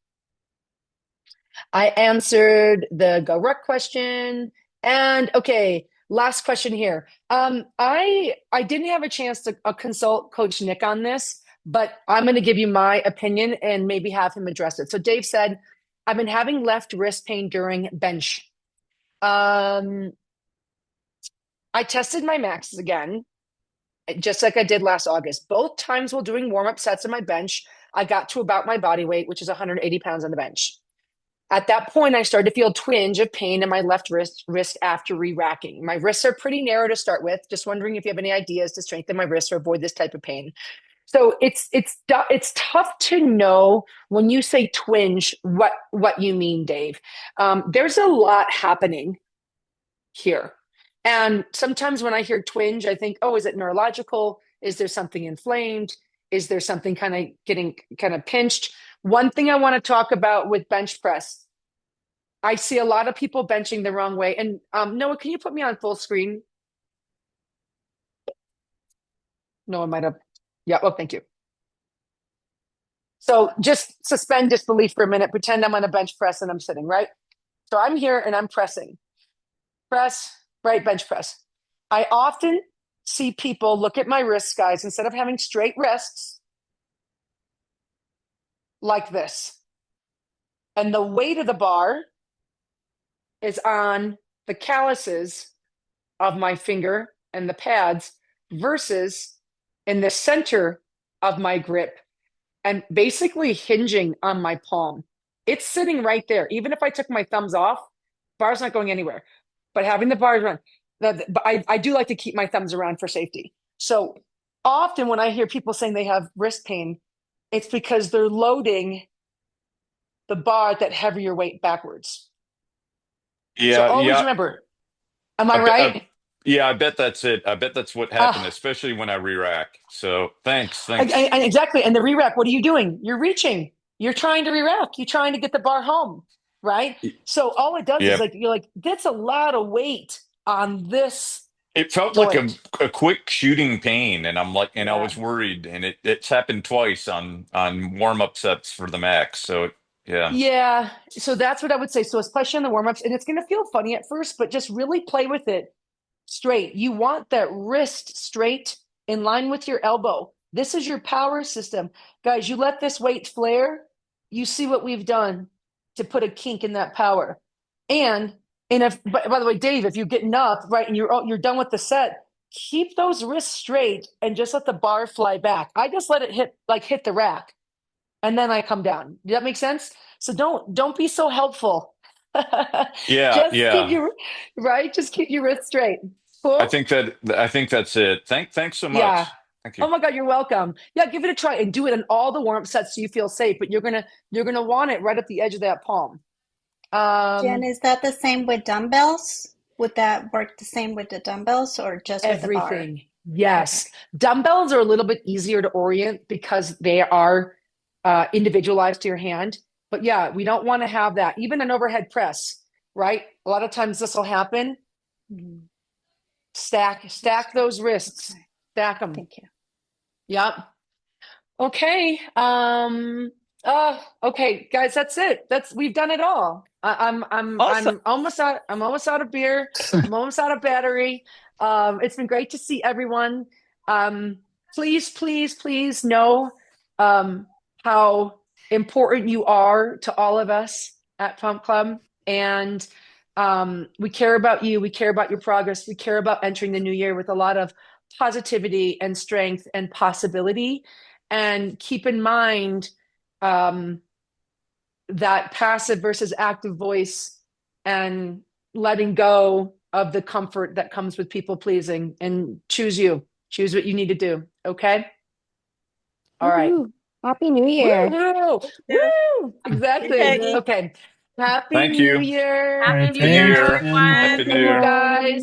I answered the Go Ruck question. And okay, last question here. I didn't have a chance to consult Coach Nick on this, but I'm going to give you my opinion and maybe have him address it. So Dave said, I've been having left wrist pain during bench. I tested my maxes again, just like I did last August. Both times while doing warm-up sets on my bench, I got to about my body weight, which is 180 pounds on the bench. At that point, I started to feel a twinge of pain in my left wrist after re-racking. My wrists are pretty narrow to start with. Just wondering if you have any ideas to strengthen my wrists or avoid this type of pain. So it's tough to know when you say twinge what you mean, Dave. There's a lot happening here. And sometimes when I hear twinge, I think, oh, is it neurological? Is there something inflamed? Is there something kind of getting kind of pinched? One thing I want to talk about with bench press, I see a lot of people benching the wrong way. And Noah, can you put me on full screen? Noah might have. Yeah. Oh, thank you. So just suspend disbelief for a minute. Pretend I'm on a bench press and I'm sitting, right? So I'm here and I'm pressing. Press, right, bench press. I often see people look at my wrists, guys, instead of having straight wrists, like this. And the weight of the bar is on the calluses of my finger and the pads versus in the center of my grip and basically hinging on my palm. It's sitting right there. Even if I took my thumbs off, bar's not going anywhere. But having the bars around, but I do like to keep my thumbs around for safety. So often when I hear people saying they have wrist pain, it's because they're loading the bar at that heavier weight backwards. Yeah, so always remember, am I right? Yeah, I bet that's it. I bet that's what happened, especially when I re-rack. So thanks. Exactly. And the re-rack, what are you doing? You're reaching. You're trying to re-rack. You're trying to get the bar home, right? So all it does is like, you're like, that's a lot of weight on this. It felt like a quick shooting pain, and I'm like, and I was worried, and it's happened twice on warm-up sets for the max. So yeah. So that's what I would say. So especially on the warm-ups, and it's going to feel funny at first, but just really play with it straight. You want that wrist straight in line with your elbow. This is your power system. Guys, you let this weight flare, you see what we've done to put a kink in that power. And if, by the way, Dave, if you're getting up, right, and you're done with the set, keep those wrists straight and just let the bar fly back. I just let it hit the rack, and then I come down. Does that make sense? So don't be so helpful. Just keep your wrists straight. Cool. I think that's it. Thanks so much. Yeah. Thank you. Oh my God, you're welcome. Yeah, give it a try and do it in all the warm-up sets so you feel safe, but you're gonna want it right at the edge of that palm. Jen, is that the same with dumbbells? Would that work the same with the dumbbells or just with the bar? Everything? Yes. Okay. Dumbbells are a little bit easier to orient because they are individualized to your hand. But yeah, we don't want to have that. Even an overhead press, right? A lot of times this will happen. Mm-hmm. Stack those wrists. Okay. Stack them. Thank you. Yep. Okay. Okay, guys, that's it. We've done it all. I'm almost out of beer. I'm almost out of battery. It's been great to see everyone. Please know how important you are to all of us at Pump Club. And we care about you. We care about your progress. We care about entering the new year with a lot of positivity and strength and possibility. And keep in mind that passive versus active voice and letting go of the comfort that comes with people pleasing, and choose what you need to do. Okay. All right. Happy New Year. Woo! Exactly. Okay. Happy New Year. Happy New Year, everyone. Happy New Year, guys.